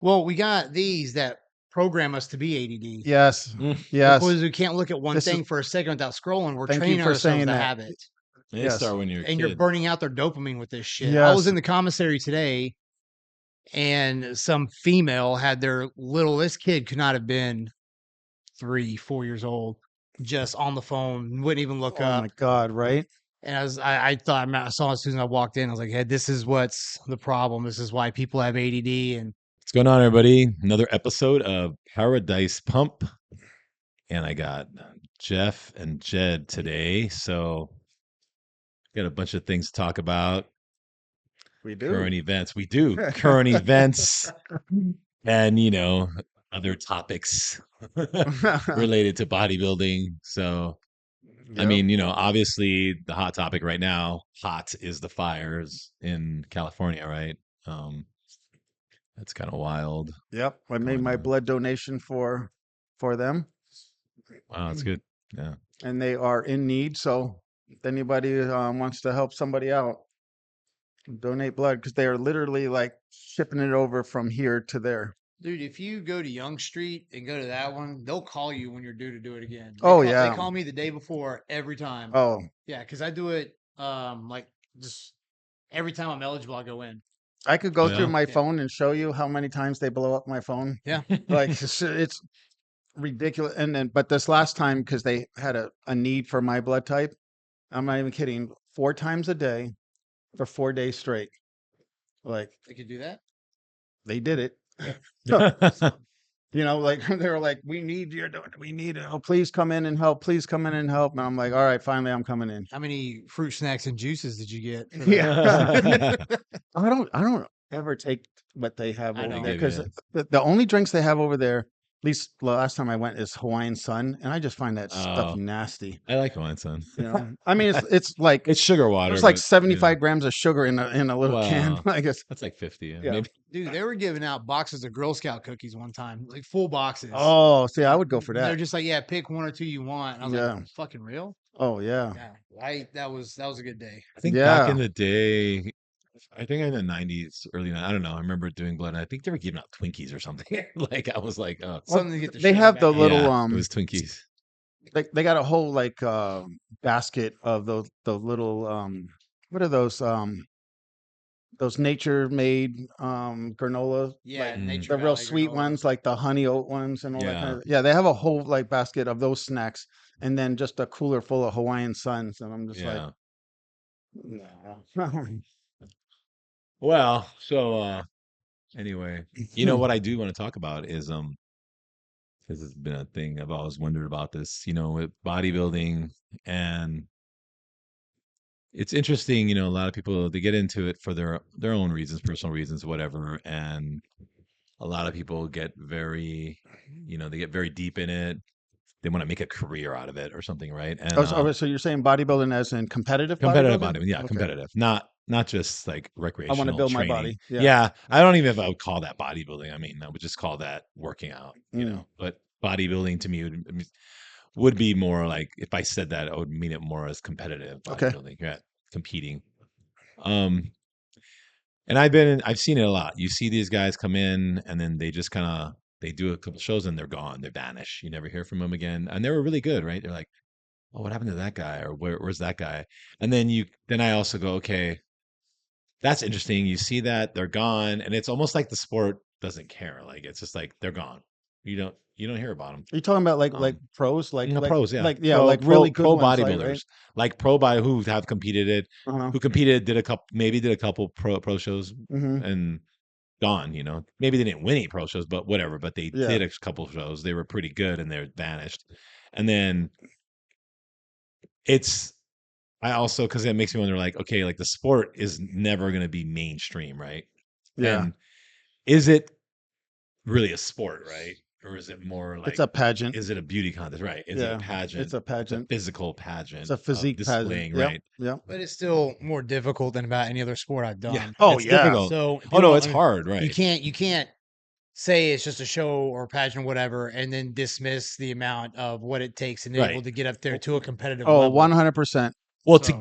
Well, we got these that program us to be ADD. Yes. Mm. Yes. Because we can't look at one This is- thing for a second without scrolling. We're Thank you training for ourselves saying to that. have it. They Yes. start when you're a And kid. you're burning out their dopamine with this shit. I Yes. was in the commissary today and some female had their this kid could not have been 3-4 years old, just on the phone, wouldn't even look Oh up. my God, right? And I thought, I saw as soon as I walked in, I was like, hey, this is what's the problem. This is why people have ADD. And What's going on, everybody? Another episode of Paradise Pump. And I got Jeff and Jed today. So got a bunch of things to talk about. We do. Current events. We do. Current events and, other topics related to bodybuilding. So, I Yep. mean, obviously the hot topic right now, hot is the fires in California, right? That's kind of wild. Yep. I made Going my on. blood donation for them, Wow, that's good. Yeah. and they are in need. So if anybody wants to help somebody out, donate blood, because they are literally like shipping it over from here to there. dude, if you go to Young Street and go to that one, they'll call you when you're due to do it again. Oh, They yeah. call me the day before every time. Oh, Yeah, because I do it like just every time I'm eligible, I go in. I could go Oh, through yeah? my Yeah. phone and show you how many times they blow up my phone. Yeah. Like it's ridiculous. And then, but this last time, because they had a need for my blood type, I'm not even kidding, 4 times a day for 4 days straight. Like They could do that. they did it. Like they were like, we need it. Oh, please come in and help. Please come in and help. And I'm like, all right, finally I'm coming in. How many fruit snacks and juices did you get? for that? Yeah. I don't ever take what they have I over know. there, They give because you- the only drinks they have over there, at least the last time I went, is Hawaiian Sun, and I just find that stuff Oh. nasty. I like wine, son. I mean, it's like It's sugar water. there's like but, 75 grams of sugar in a little can. Wow. I guess. That's like 50. Yeah. Yeah. Maybe. Dude, they were giving out boxes of Girl Scout cookies one time, like full boxes. Oh, see, I would go for And they're that. just like, yeah, pick 1 or 2 you want. And I was Yeah. like, fucking real? Oh yeah. Yeah, that was a good day. I think back Yeah. in the day, I think in the 90s, early, I don't know. I remember doing blood, and I think they were giving out Twinkies or something. Like, I was like, oh, Something to get the They sugar have back the up. little yeah, it was Twinkies. they got a whole like basket of the little what are those nature made granola, Yeah, like Nature the real Valley sweet granola. ones, like the honey oat ones and all that kind Yeah. of. Yeah, they have a whole like basket of those snacks, and then just a cooler full of Hawaiian Suns, and I'm just Yeah. like, nah. Well, so anyway, what I do want to talk about is because it's been a thing I've always wondered about this, with bodybuilding, and it's interesting, a lot of people, they get into it for their own reasons, personal reasons, whatever, and a lot of people get very, they get very deep in it. They want to make a career out of it or something, right? And So you're saying bodybuilding as in competitive competitive bodybuilding? bodybuilding, yeah, Okay. competitive, not just like I recreational want to build my training. body. Yeah. Yeah, I don't even know if I would call that bodybuilding. I mean, I would just call that working out, Mm. But bodybuilding to me would be more like, if I said that, I would mean it more as competitive Okay. bodybuilding, yeah, competing. And I've seen it a lot. You see these guys come in and then they just they do a couple shows and they're gone. They vanish. You never hear from them again. And they were really good, right? They're like, oh, what happened to that guy? Or where's that guy? And then I also go, okay, that's interesting. You see that they're gone, and it's almost like the sport doesn't care. Like, it's just like they're gone. You don't hear about them. Are you talking about like pros, like Pros, yeah, like like really good pro ones, bodybuilders, right? like pro body who have competed it, Uh-huh. who competed, did a couple pro shows, Hmm. and gone. Maybe they didn't win any pro shows, but whatever. But they Yeah. did a couple shows. They were pretty good, and they're vanished. And then I also, because it makes me wonder, like, okay, like the sport is never going to be mainstream, right? Yeah. And is it really a sport, right? Or is it more like, It's a pageant. is it a beauty contest, right? Is it a pageant? It's a pageant. Physical pageant. It's a physique displaying, pageant. Yep. right? Yep. But it's still more difficult than about any other sport I've done. Yeah. Oh, it's yeah. difficult. So Oh no, it's hard, right? You can't say it's just a show or pageant or whatever, and then dismiss the amount of what it takes and Right. able to get up there to a competitive Oh, level. 100%. Well, So- to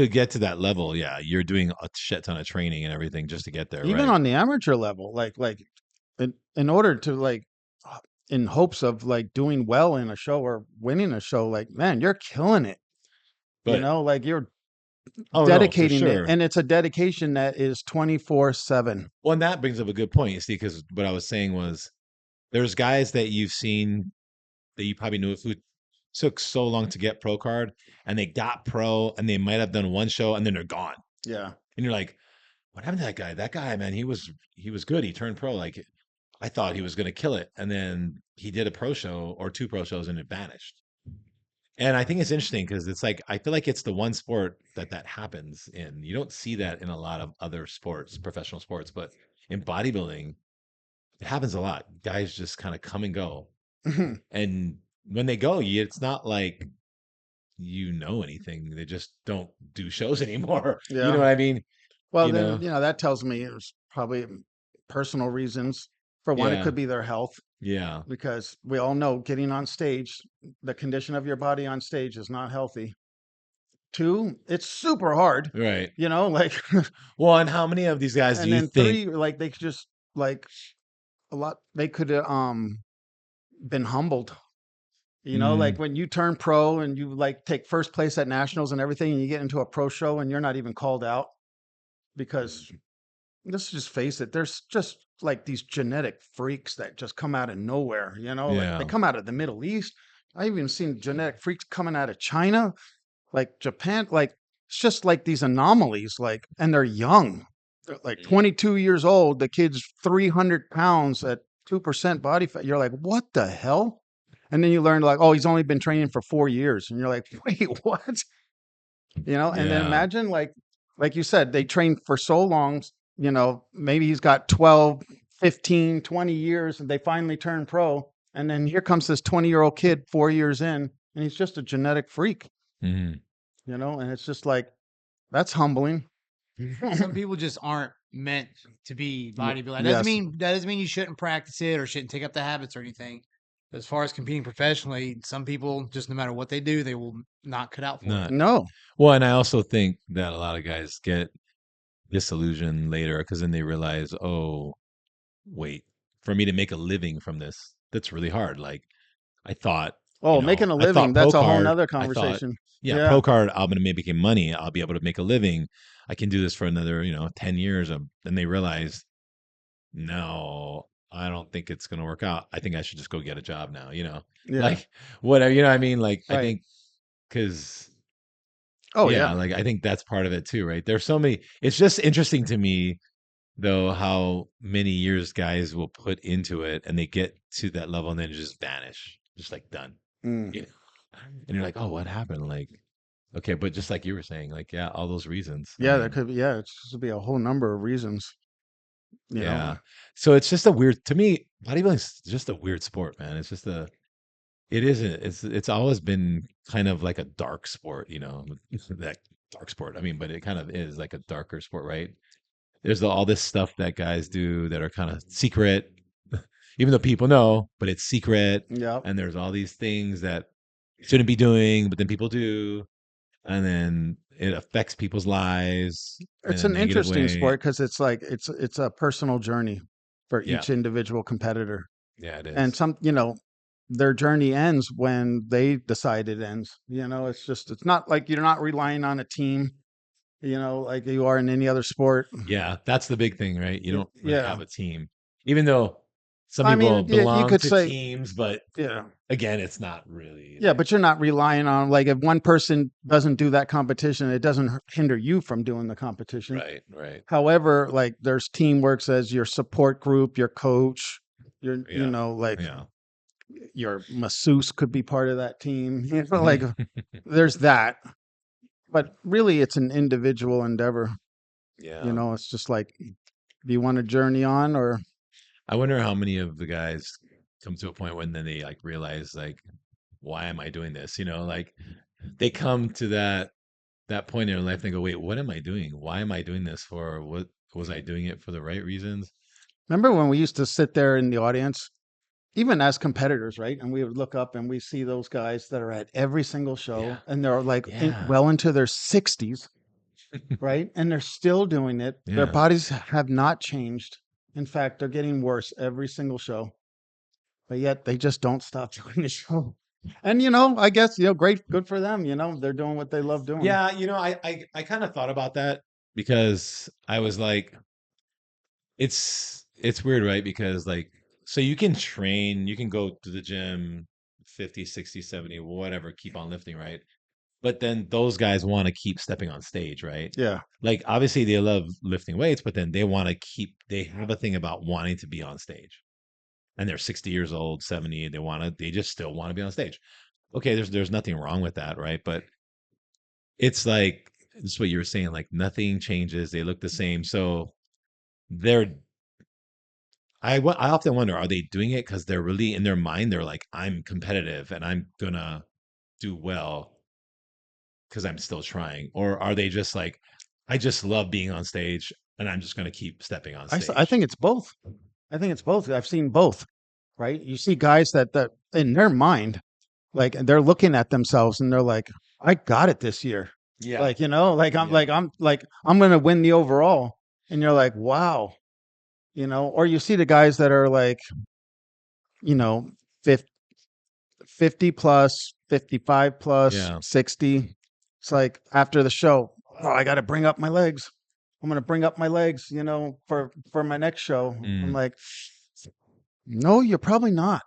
get to that level, yeah, you're doing a shit ton of training and everything just to get there. Even right? on the amateur level, like in order to like, in hopes of like doing well in a show or winning a show, like, man, you're killing it. But Like you're oh no, for dedicating it, sure. and it's a dedication that is 24/7. Well, and that brings up a good point. You see, because what I was saying was there's guys that you've seen that you probably knew who took so long to get pro card, and they got pro, and they might have done one show, and then they're gone. Yeah. And you're like, what happened to that guy? That guy, man, he was good. He turned pro. Like I thought he was going to kill it, and then he did a pro show or two pro shows, and it vanished. And I think it's interesting because it's like I feel like it's the one sport that happens in. You don't see that in a lot of other sports, professional sports, but in bodybuilding, it happens a lot. Guys just kind of come and go, and when they go, it's not like you know anything. They just don't do shows anymore. You know Yeah. what I mean? Well, You then, know? that tells me it's probably personal reasons. For one, it Yeah, could be their health, yeah, because we all know getting on stage, the condition of your body on stage is not healthy. Two, it's super hard, right. like, Well, and how many of these guys do and you then think? three, like they could just like they could have been humbled. Like Mm, when you turn pro and you like take first place at nationals and everything, and you get into a pro show and you're not even called out because, let's just face it, there's just like these genetic freaks that just come out of nowhere, like they yeah. come out of the Middle East. I even seen genetic freaks coming out of China, like Japan, like it's just like these anomalies, like, and they're young. They're like Mm, 22 years old. The kid's 300 pounds at 2% body fat. You're like, what the hell? And then you learn like, oh, he's only been training for 4 years. And you're like, wait, what? And then yeah. imagine like you said, they trained for so long, maybe he's got 12, 15, 20 years and they finally turn pro. And then here comes this 20-year-old kid 4 years in, and he's just a genetic freak, Mhm. and it's just like, that's humbling. Some people just aren't meant to be bodybuilding. Yes. That doesn't mean you shouldn't practice it or shouldn't take up the habits or anything. As far as competing professionally, some people just no matter what they do, they will not cut out for it. Not No. well, and I also think that a lot of guys get disillusioned later because then they realize, oh, wait, for me to make a living from this, that's really hard. Like I thought, Oh, making a I living, thought pro that's a whole card, nother I thought, conversation. yeah, Yeah. pro card, I'm gonna make money. I'll be able to make a living. I can do this for another, 10 years. Then they realize, no, I don't think it's gonna work out. I think I should just go get a job now, Yeah. like whatever, you know what I mean? Like I Right. think because Oh, yeah, yeah. like I think that's part of it too, right? There's so many. It's just interesting to me though how many years guys will put into it and they get to that level and then just vanish, just like done. Mm. You know? And you're like, oh, what happened? Like, okay, but just like you were saying, like, yeah, all those reasons. I Yeah, there mean, could be, yeah, it's supposed to be a whole number of reasons, you know. yeah. So it's just a weird to me. Bodybuilding's just a weird sport, man. It's just a. It isn't. It's always been kind of like a dark sport, that dark sport. I mean, but it kind of is like a darker sport, right? There's all this stuff that guys do that are kind of secret, even though people know, but it's secret. Yeah. And there's all these things that shouldn't be doing, but then people do, and then it affects people's lives in It's a an negative interesting way. sport because it's like it's a personal journey for Yeah, each individual competitor. yeah, it And is. their journey ends when they decide it ends. It's not like you're not relying on a team, like you are in any other sport. Yeah, that's the big thing, right? You don't really Yeah. have a team, even though some I people mean, yeah, you belong could to say, teams, but yeah. again, it's not really Yeah, like but you're not relying on, like, if one person doesn't do that competition, it doesn't hinder you from doing the competition. right, right. However, like there's teamwork as your support group, your coach, Yeah, like yeah. your masseuse could be part of that team. Like there's that. But really it's an individual endeavor. Yeah. It's just like, do you want to journey on or I wonder how many of the guys come to a point when then they like realize like, why am I doing this? Like they come to that point in their life and they go, wait, what am I doing? Why am I doing this for? What was I doing it for the right reasons? remember when we used to sit there in the audience, even as competitors, right? And we would look up and we see those guys that are at every single Yeah. show and they're like Yeah. well into their 60s, right? And they're still doing it. Their Yeah. bodies have not changed. In fact, they're getting worse every single show, but yet they just don't stop doing the show. And I guess great, good for them. They're doing what they love doing. Yeah, I kind of thought about that because I was like, it's weird, right? Because like, so you can train, you can go to the gym 50, 60, 70, whatever, keep on lifting, right? But then those guys want to keep stepping on stage, right? Yeah, Like obviously they love lifting weights, but then they have a thing about wanting to be on stage. And they're 60 years old, 70, they just still want to be on stage. Okay, there's nothing wrong with that, right? But it's like this is what you were saying, like nothing changes, they look the same. So they're I often wonder, are they doing it because they're really in their mind, they're like, I'm competitive and I'm gonna do well because I'm still trying? Or are they just like, I just love being on stage and I'm just gonna keep stepping on I stage? think it's both. I think it's both. I've seen both. Right? You see guys that in their mind, like they're looking at themselves and they're like, I got it this year. Yeah. Like like Yeah. I'm gonna win the overall, and you're like, wow. Or you see the guys that are like, you know, 50, 50 plus, 55 plus, Yeah. 60. It's like after the show, oh, I got to bring up my legs. I'm going to bring up my legs, for my next show. I'm Mm. like, no, you're probably not.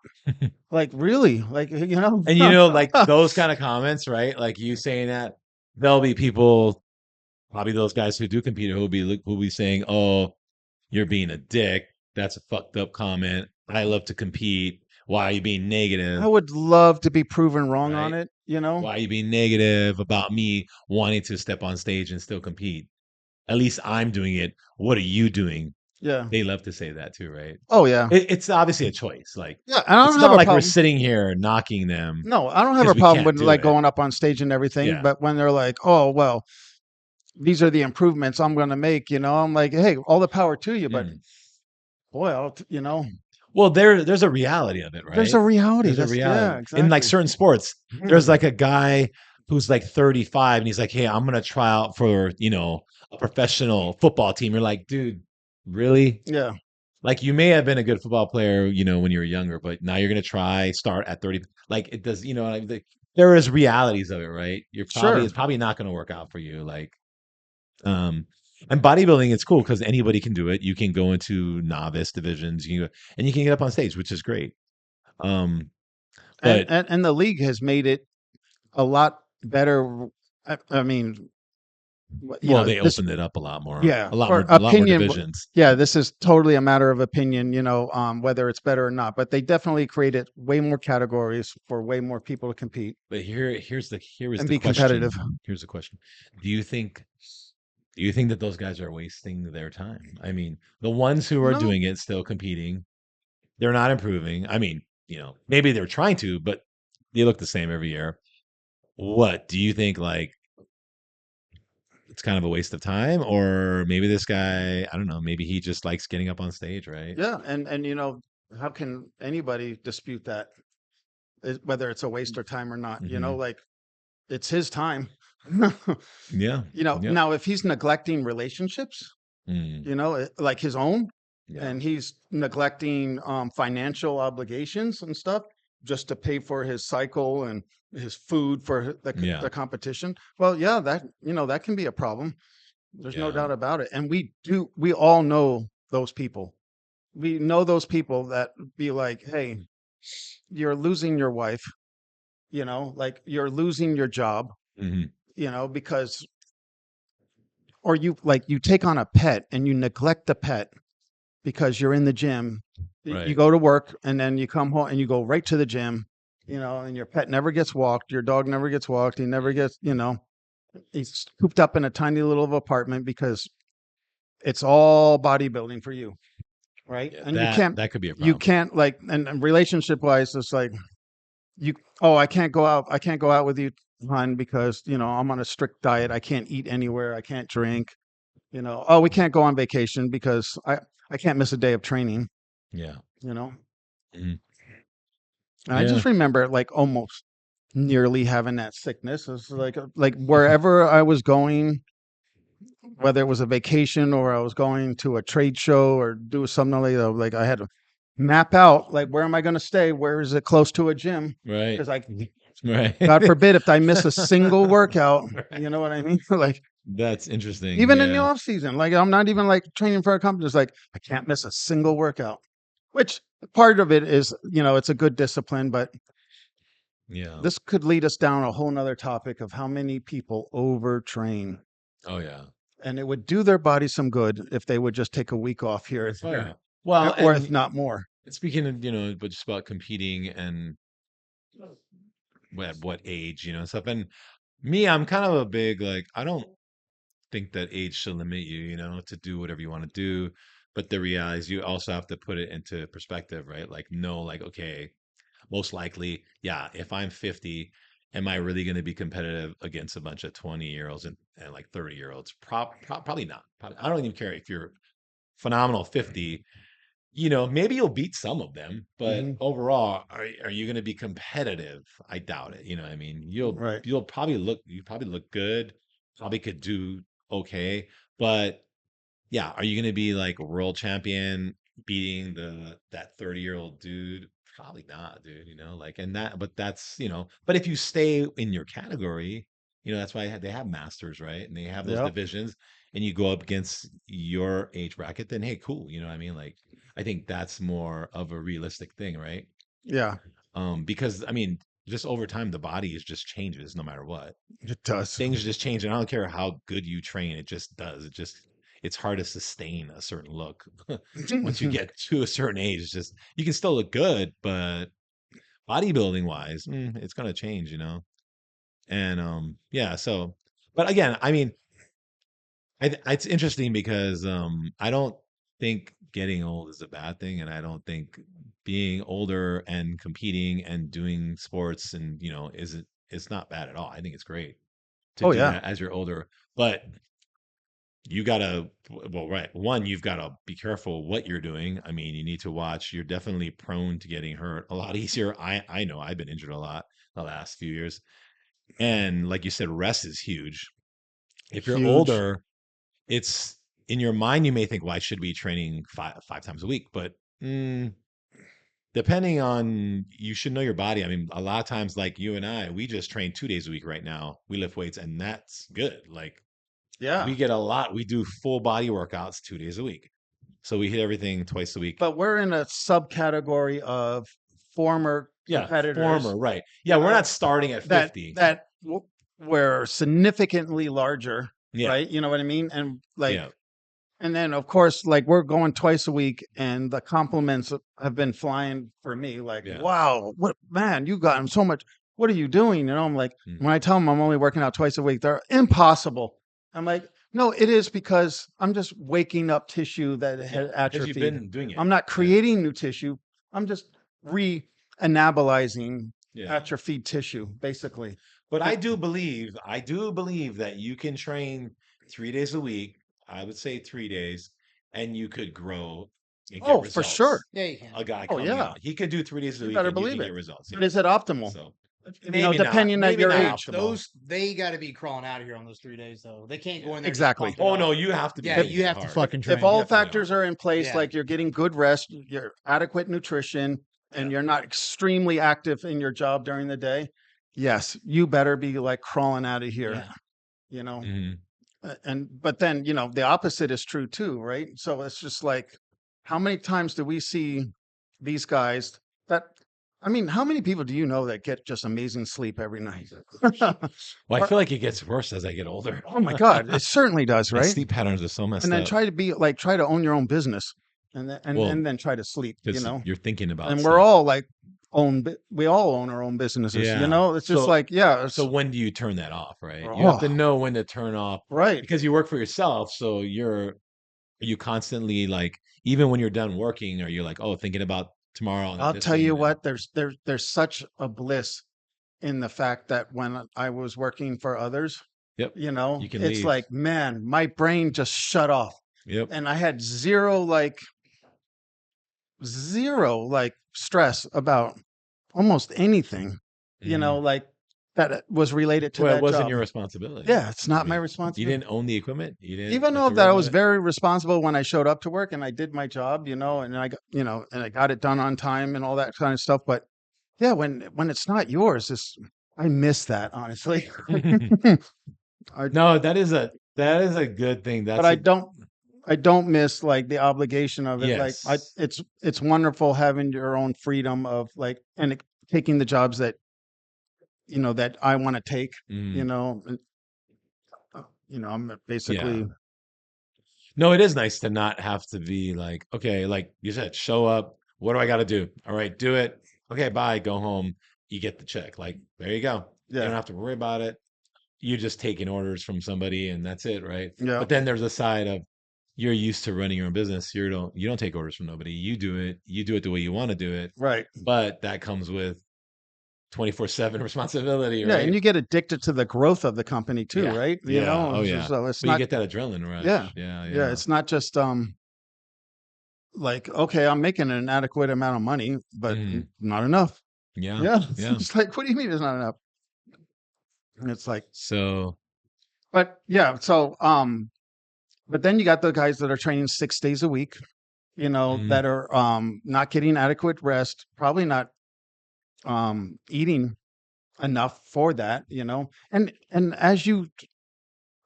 Like, really? Like, And like those kind of comments, right? Like you saying that, there'll be people, probably those guys who do compete, who'll be saying, "Oh, you're being a dick. That's a fucked up comment. I love to compete. Why are you being I negative?" would love to be proven wrong on Right? it. Why are you being negative about me wanting to step on stage and still compete? At least I'm doing it. What are you doing? Yeah. They love to say that too, right? Oh, yeah. It's obviously a choice. Like Yeah. I it's don't have not a like we're problem. sitting here knocking them No, I don't have because a we problem can't with do like it. going up on stage and everything. Yeah. But when they're like, oh, well, these are the improvements I'm going to make, I'm like, hey, all the power to you. But Mm. boy, Well, there's a reality of it, there's right? a reality. There's a That's, yeah, reality in like exactly. certain sports. Yeah. There's like a guy who's like 35 and he's like, "Hey, I'm gonna try out for a professional football team." You're like, "Dude, really?" Yeah. Like you may have been a good football player, when you were younger, but now you're gonna start at 30. Like it does, like, there is realities of it, right? Sure. It's probably not gonna work out for you. Like, um, and bodybuilding, it's cool because anybody can do it. You can go into novice divisions, and you can get up on stage, which is great. Um, And, but and, and the league has made it a lot better. I mean, well, they this, opened it up a lot more, yeah, for a lot more opinion. divisions. Yeah, this is totally a matter of opinion, whether it's better or not. But they definitely created way more categories for way more people to compete But here is and the be competitive. question. Here's the question. Do you think do you think that those guys are wasting their time? I mean, the ones who are No, doing it, still competing, they're not improving. I mean, maybe they're trying to, but they look the same every year. What do you think? Like, it's kind of a waste of time, or maybe this guy, I don't know, maybe he just likes getting up on stage, right? yeah, and how can anybody dispute that? Whether it's a waste or time or not, Hmm. like it's his time. Yeah. Yep. Now if he's neglecting relationships, Mm, like his own, yeah. and he's neglecting financial obligations and stuff just to pay for his cycle and his food for Yeah. the competition. Well, yeah, that can be a problem. There's no Yeah. doubt about it. And we all know those people. We know those people that be like, hey, you're losing your wife, like you're losing your job, Hmm. because or you take on a pet and you neglect the pet because you're in the gym. You Right. go to work and then you come home and you go right to the gym, and your pet never gets walked, your dog never gets walked, he never gets, he's cooped up in a tiny little apartment because it's all bodybuilding for you, right? Yeah. And That could be a you problem. can't like, and relationship wise, it's like you, oh, I can't go out with you, hon, because I'm on a strict diet, I can't eat anywhere, I can't drink, oh, we can't go on vacation because I can't miss a day of training, Yeah. you know Mhm. and I Yeah. just remember like almost nearly having that sickness. It's like wherever I was going, whether it was a vacation or I was going to a trade show or do something like that, like I had to map out like where am I going to stay? Where is it close to a gym? Right. Because I, Right. God forbid, if I miss a single workout, you know what I mean? Like That's interesting. even in the Yeah. off season, like I'm not even like training for a company. It's like I can't miss a single workout, which part of it is, you know, it's a good discipline, but Yeah. this could lead us down a whole nother topic of how many people overtrain. Oh yeah. And it would do their body some good if they would just take a week off here and Oh there, yeah. Well, or if and not more. speaking of, but just about competing and at what age, and stuff. And me, I'm kind of a big like I don't think that age should limit you, to do whatever you want to do. But the reality is you also have to put it into perspective, right? Like, no, like, okay, most likely, yeah, if I'm 50, am I really going to be competitive against a bunch of 20-year-olds and like 30-year-olds? Probably not. Probably, I don't even care if you're phenomenal 50, maybe you'll beat some of them, but Hmm. overall, are you going to be competitive? I doubt it. You know what I mean? Right. You probably look good, probably could do okay, but yeah, are you going to be like world champion beating that 30-year-old dude? Probably not, dude, like, but but if you stay in your category, that's why they have masters, right? And they have those Yeah. divisions and you go up against your age bracket, then hey, cool. You know what I mean? Like, I think that's more of a realistic thing, right? Yeah. Because I mean, just over time, the body is just changes no matter what. It does. Things just change, and I don't care how good you train, it just does. It's hard to sustain a certain look once you get to a certain age. It's just you can still look good, but bodybuilding wise, it's gonna change, And yeah, so but again, I mean, it's interesting because I don't think getting old is a bad thing, and I don't think being older and competing and doing sports and isn't it's not bad at all. I think it's great to Oh do yeah. that as you're older, but you gotta well, right, one, you've got to be careful what you're doing. I mean, you need to watch. You're definitely prone to getting hurt a lot easier. I know I've been injured a lot the last few years, and like you said, rest is huge. If you're Huge. older, it's in your mind you may think, well, I should be training five times a week, but depending on, you should know your body. I mean, a lot of times, like you and I, we just train 2 days a week right now. We lift weights, and that's good. Like, Yeah. we do full body workouts 2 days a week. So we hit everything twice a week. But we're in a subcategory of former Yeah, competitors former, right. Yeah, we're not starting at that 50. were significantly larger, Yeah, right? You know what I mean? And like, yeah, and then of course, like we're going twice a week, and the compliments have been flying for me. Like, yeah. wow, what man, you got so much. What are you doing? I'm like, Mm. when I tell them I'm only working out twice a week, they're impossible. I'm like, no, it is because I'm just waking up tissue that had Because you've atrophied. been doing it. I'm not Yeah, creating new tissue. I'm just re-anabolizing yeah. atrophied tissue, basically. But I do believe that you can train 3 days a week. I would say 3 days, and you could grow and get Oh, for sure. results. Yeah, you can. A guy Oh, coming yeah. out, he could do 3 days a You week, better and you believe can it. get results. But Yeah. is it optimal? So Depending on maybe your not age. optimal. They got to be crawling out of here on those 3 days though. They can't go in there. Exactly. Just pump it Oh up. no, you have to be Yeah, hitting you it have to hard. fucking train. If all You have to be factors hard. are in place, Yeah. like you're getting good rest, your adequate nutrition, and Yeah. you're not extremely active in your job during the day, yes, you better be like crawling out of here, Yeah. you know. Mhm. But then, the opposite is true too, right? So it's just like, how many times do we see these guys that, I mean, how many people do you know that get just amazing sleep every night? Well, I Or- feel like it gets worse as I get older. oh my God, it certainly does, My right? sleep patterns are so messed And then up. try to own your own business, Well, and then try to sleep, because you're thinking about and we're sleep. all like we all own our own businesses, Yeah. it's just like, yeah, it's So when do you turn that off, right? You have to oh, know when to turn off right. because you work for yourself. So are you constantly like, even when you're done working, are you like, oh, thinking about tomorrow and I'll this tell thing? you And then, what, there's such a bliss in the fact that when I was working for others, yep, you can it's leave. like, man, my brain just shut off, Yep. and I had zero stress about almost anything, Mhm. like that was related to Well, it that wasn't job. your responsibility. Yeah, it's I not my mean, you responsibility. didn't own the equipment. You didn't Even have though to that worry I about was it. very responsible when I showed up to work and I did my job, and I got, and I got it done on time and all that kind of stuff. But yeah, when it's not yours, I miss that, honestly. I, No, that is a good thing. but That's a I don't miss like the obligation of it. Like yes. it's wonderful having your own freedom of like taking the jobs that that I want to take. You Mm, know, and, I'm yeah. basically No, it is nice to not have to be like, okay, like you said, show up. What do I got to do? All right, do it. Okay, bye. Go home. You get the check. Like, there you go. You yeah don't have to worry about it. You're just taking orders from somebody and that's it, right? yeah But then there's a side of you're used to running your own business. You don't take orders from nobody. You do it. You do it the way you want to do it. right. But that comes with 24/7 responsibility, Yeah, and right? you get addicted to the growth of the company too, Yeah. right? Yeah. Oh So yeah. so it's But you not get that adrenaline yeah. rush. Yeah. Yeah, Yeah. it's not just like okay, I'm making an adequate amount of money, but Mhm. not enough. Yeah. Yeah. Yeah. It's like what do you mean it's not enough? And it's like So, but yeah, so but then you got the guys that are training 6 days a week, mhm, that are not getting adequate rest, probably not eating enough for that, and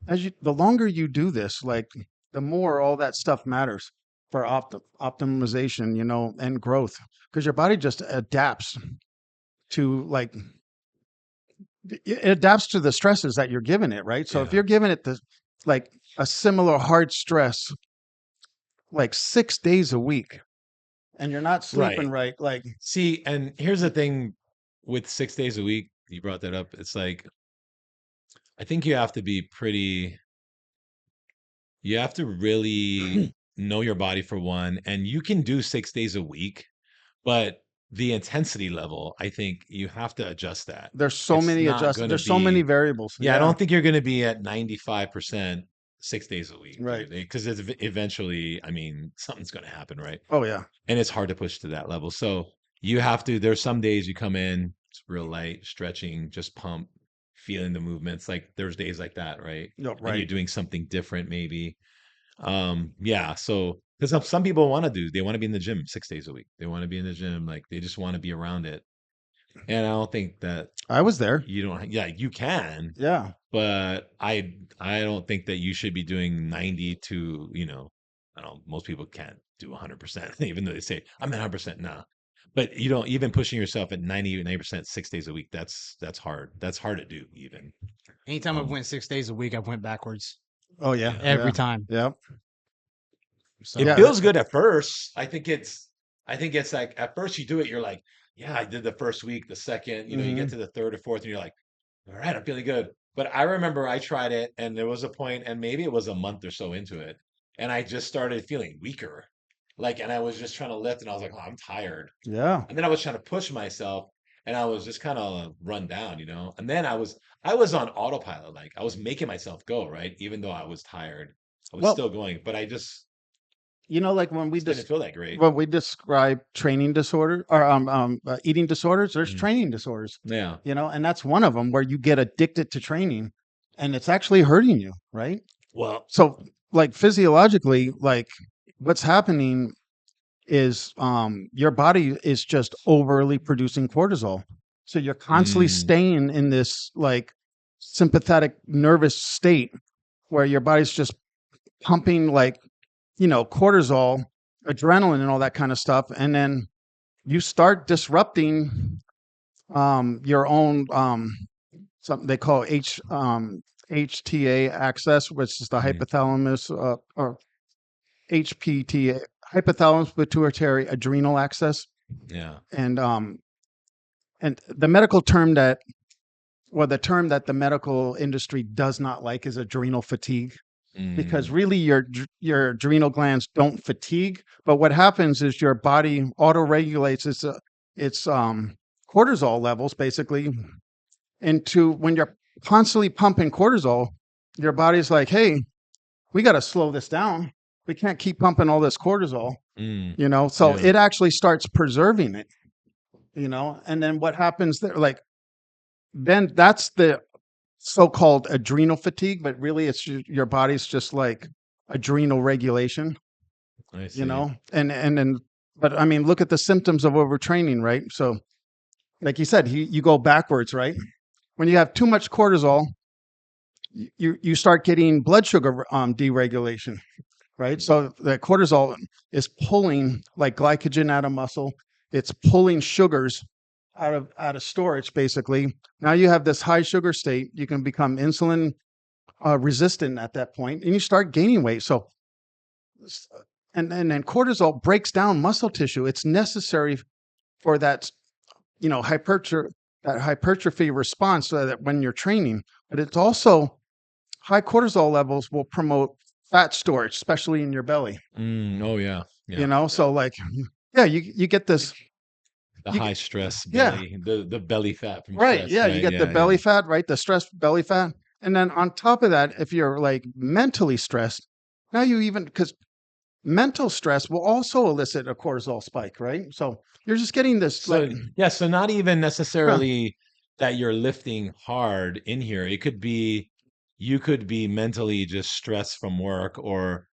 the longer you do this, like the more all that stuff matters for optimization, and growth, because your body just adapts to like it adapts to the stresses that you're giving it, right? So if yeah. you're giving it the like a similar hard stress like 6 days a week and you're not sleeping Right. right, like See, and here's the thing with 6 days a week, you brought that up. It's like, I think you have to really know your body for one, and you can do 6 days a week, but the intensity level, I think you have to adjust that. It's not going to there's so many be, variables. yeah, I Yeah, don't think you're going to be at 95% 6 days a week, right. dude. Because eventually, I mean, something's going to happen, right? Oh yeah. And it's hard to push to that level. So there's some days you come in, it's real light, stretching, just pump, feeling the movements. Like there's days like that, right? No, And you're right. doing something different, maybe. Yeah. So because some people they want to be in the gym 6 days a week. They want to be in the gym, like they just want to be around it. And I don't think that I was there. you don't, yeah, you can, Yeah. but I don't think that you should be doing 90 to, I don't know, most people can't do 100%, even though they say I'm at 100%. Nah, but you don't even pushing yourself at 90% 6 days a week. That's hard. That's hard to do even. Anytime I've Um, went 6 days a week, I've went backwards Oh yeah. yeah, every Yeah. time. Yeah. it So Yeah. feels good at first. I think it's like at first you do it, you're like, yeah, I did the first week, the second, you get Hmm. to the third or fourth, and you're like, all right, I'm feeling good. But I remember I tried it, and there was a point, and maybe it was a month or so into it, and I just started feeling weaker. Like, and I was just trying to lift, and I was like, oh, I'm tired. Yeah. And then I was trying to push myself, and I was just kind of run down. And then I was on autopilot, like I was making myself go, right? Even though I was tired, I was Well, still going, but I like just didn't feel that great. when we describe training disorder or eating disorders, there's Mm. training disorders, Yeah. and that's one of them where you get addicted to training and it's actually hurting you, right? Well, So like physiologically, like what's happening is your body is just overly producing cortisol. So you're constantly mm, staying in this like sympathetic nervous state where your body's just pumping like, cortisol, adrenaline and all that kind of stuff. And then you start disrupting your own something they call HTA access, which is the mm, hypothalamus or HPTA, hypothalamus pituitary adrenal access. yeah. And the medical term that the term that the medical industry does not like is adrenal fatigue, because Mm, really your adrenal glands don't fatigue, but what happens is your body auto regulates its cortisol levels basically into when you're constantly pumping cortisol, your body's like, hey, we got to slow this down. We can't keep pumping all this cortisol, mm, so yeah. it actually starts preserving it, and then what happens there, like then that's the so-called adrenal fatigue, but really it's your body's just like adrenal regulation, I you see. know? And then, but I mean, look at the symptoms of overtraining, right? So like you said, you go backwards, right? When you have too much cortisol, you start getting blood sugar deregulation, right? So the cortisol is pulling like glycogen out of muscle. It's pulling sugars out of storage, basically. Now you have this high sugar state. You can become insulin resistant at that point, and you start gaining weight. So, and then cortisol breaks down muscle tissue. It's necessary for that, that hypertrophy response, so that when you're training. But it's also high cortisol levels will promote fat storage, especially in your belly. Oh yeah, yeah. So like, yeah, you get this. The You high get, stress yeah, belly, the belly fat from right. stress, Yeah, you right? get the Yeah, yeah. belly fat, right? The stress belly fat. And then on top of that, if you're like mentally stressed, now you even, because mental stress will also elicit a cortisol spike, right? So you're just getting this like, So yeah, so not even huh, necessarily that you're lifting hard in here. It could be you could be mentally just stressed from work or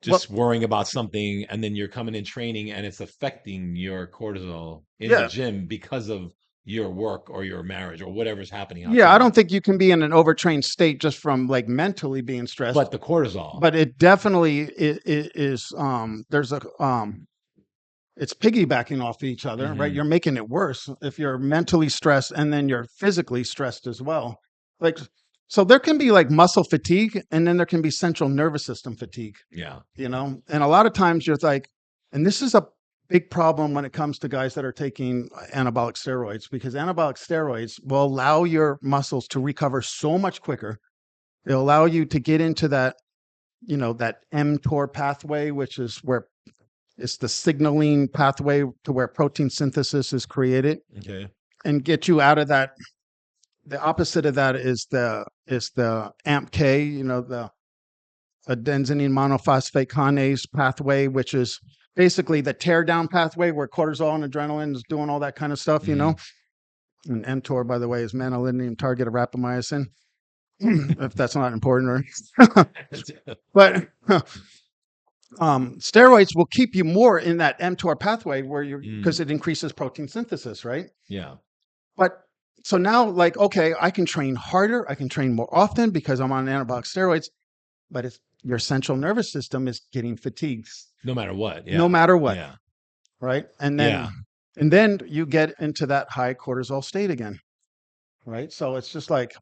well, just worrying about something, and then you're coming in training and it's affecting your cortisol in the yeah, gym because of your work or your marriage or whatever's happening yeah. I outside. don't think you can be in an overtrained state just from like mentally being stressed, But the cortisol. but it definitely is. There's a it's piggybacking off each other, right? Hmm. You're making it worse if you're mentally stressed and then you're physically stressed as well. Like, so there can be like muscle fatigue and then there can be central nervous system fatigue, Yeah. and a lot of times you're like, and this is a big problem when it comes to guys that are taking anabolic steroids, because anabolic steroids will allow your muscles to recover so much quicker. They'll allow you to get into that, that mTOR pathway, which is where it's the signaling pathway to where protein synthesis is created, Okay. and get you out of that. The opposite of that is the AMPK, the adenosine monophosphate kinase pathway, which is basically the tear down pathway where cortisol and adrenaline is doing all that kind of stuff. Hmm. And mTOR, by the way, is manolinium target of rapamycin, if that's not important. But steroids will keep you more in that mTOR pathway where because Mm, it increases protein synthesis, right? yeah. But so now, like, okay, I can train harder, I can train more often because I'm on anabolic steroids, but it's your central nervous system is getting fatigued No matter what. no Yeah. matter what, Yeah. right? Yeah. And then you get into that high cortisol state again, right? So it's just like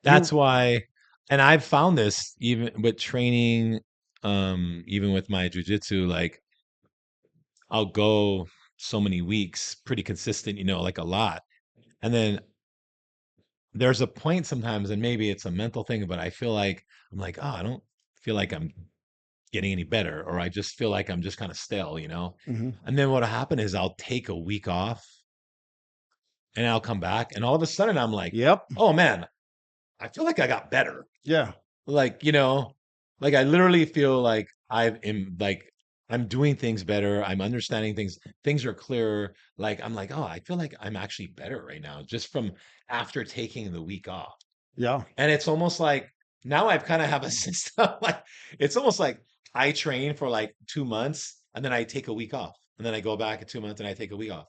That's you, why, and I've found this even with training, even with my jujitsu, like I'll go so many weeks, pretty consistent, like a lot. And then there's a point sometimes, and maybe it's a mental thing, but I feel like I'm like, oh, I don't feel like I'm getting any better, or I just feel like I'm just kind of stale. mhm, And then what'll happen is I'll take a week off and I'll come back, and all of a sudden I'm like, yep, oh man, I feel like I got better. yeah, Like, like I literally feel like I'm doing things better. I'm understanding things. Things are clearer. Like I'm like, oh, I feel like I'm actually better right now just from after taking the week off. yeah, And it's almost like now I've kind of have a system. Like it's almost like I train for like 2 months and then I take a week off. And then I go back in 2 months and I take a week off.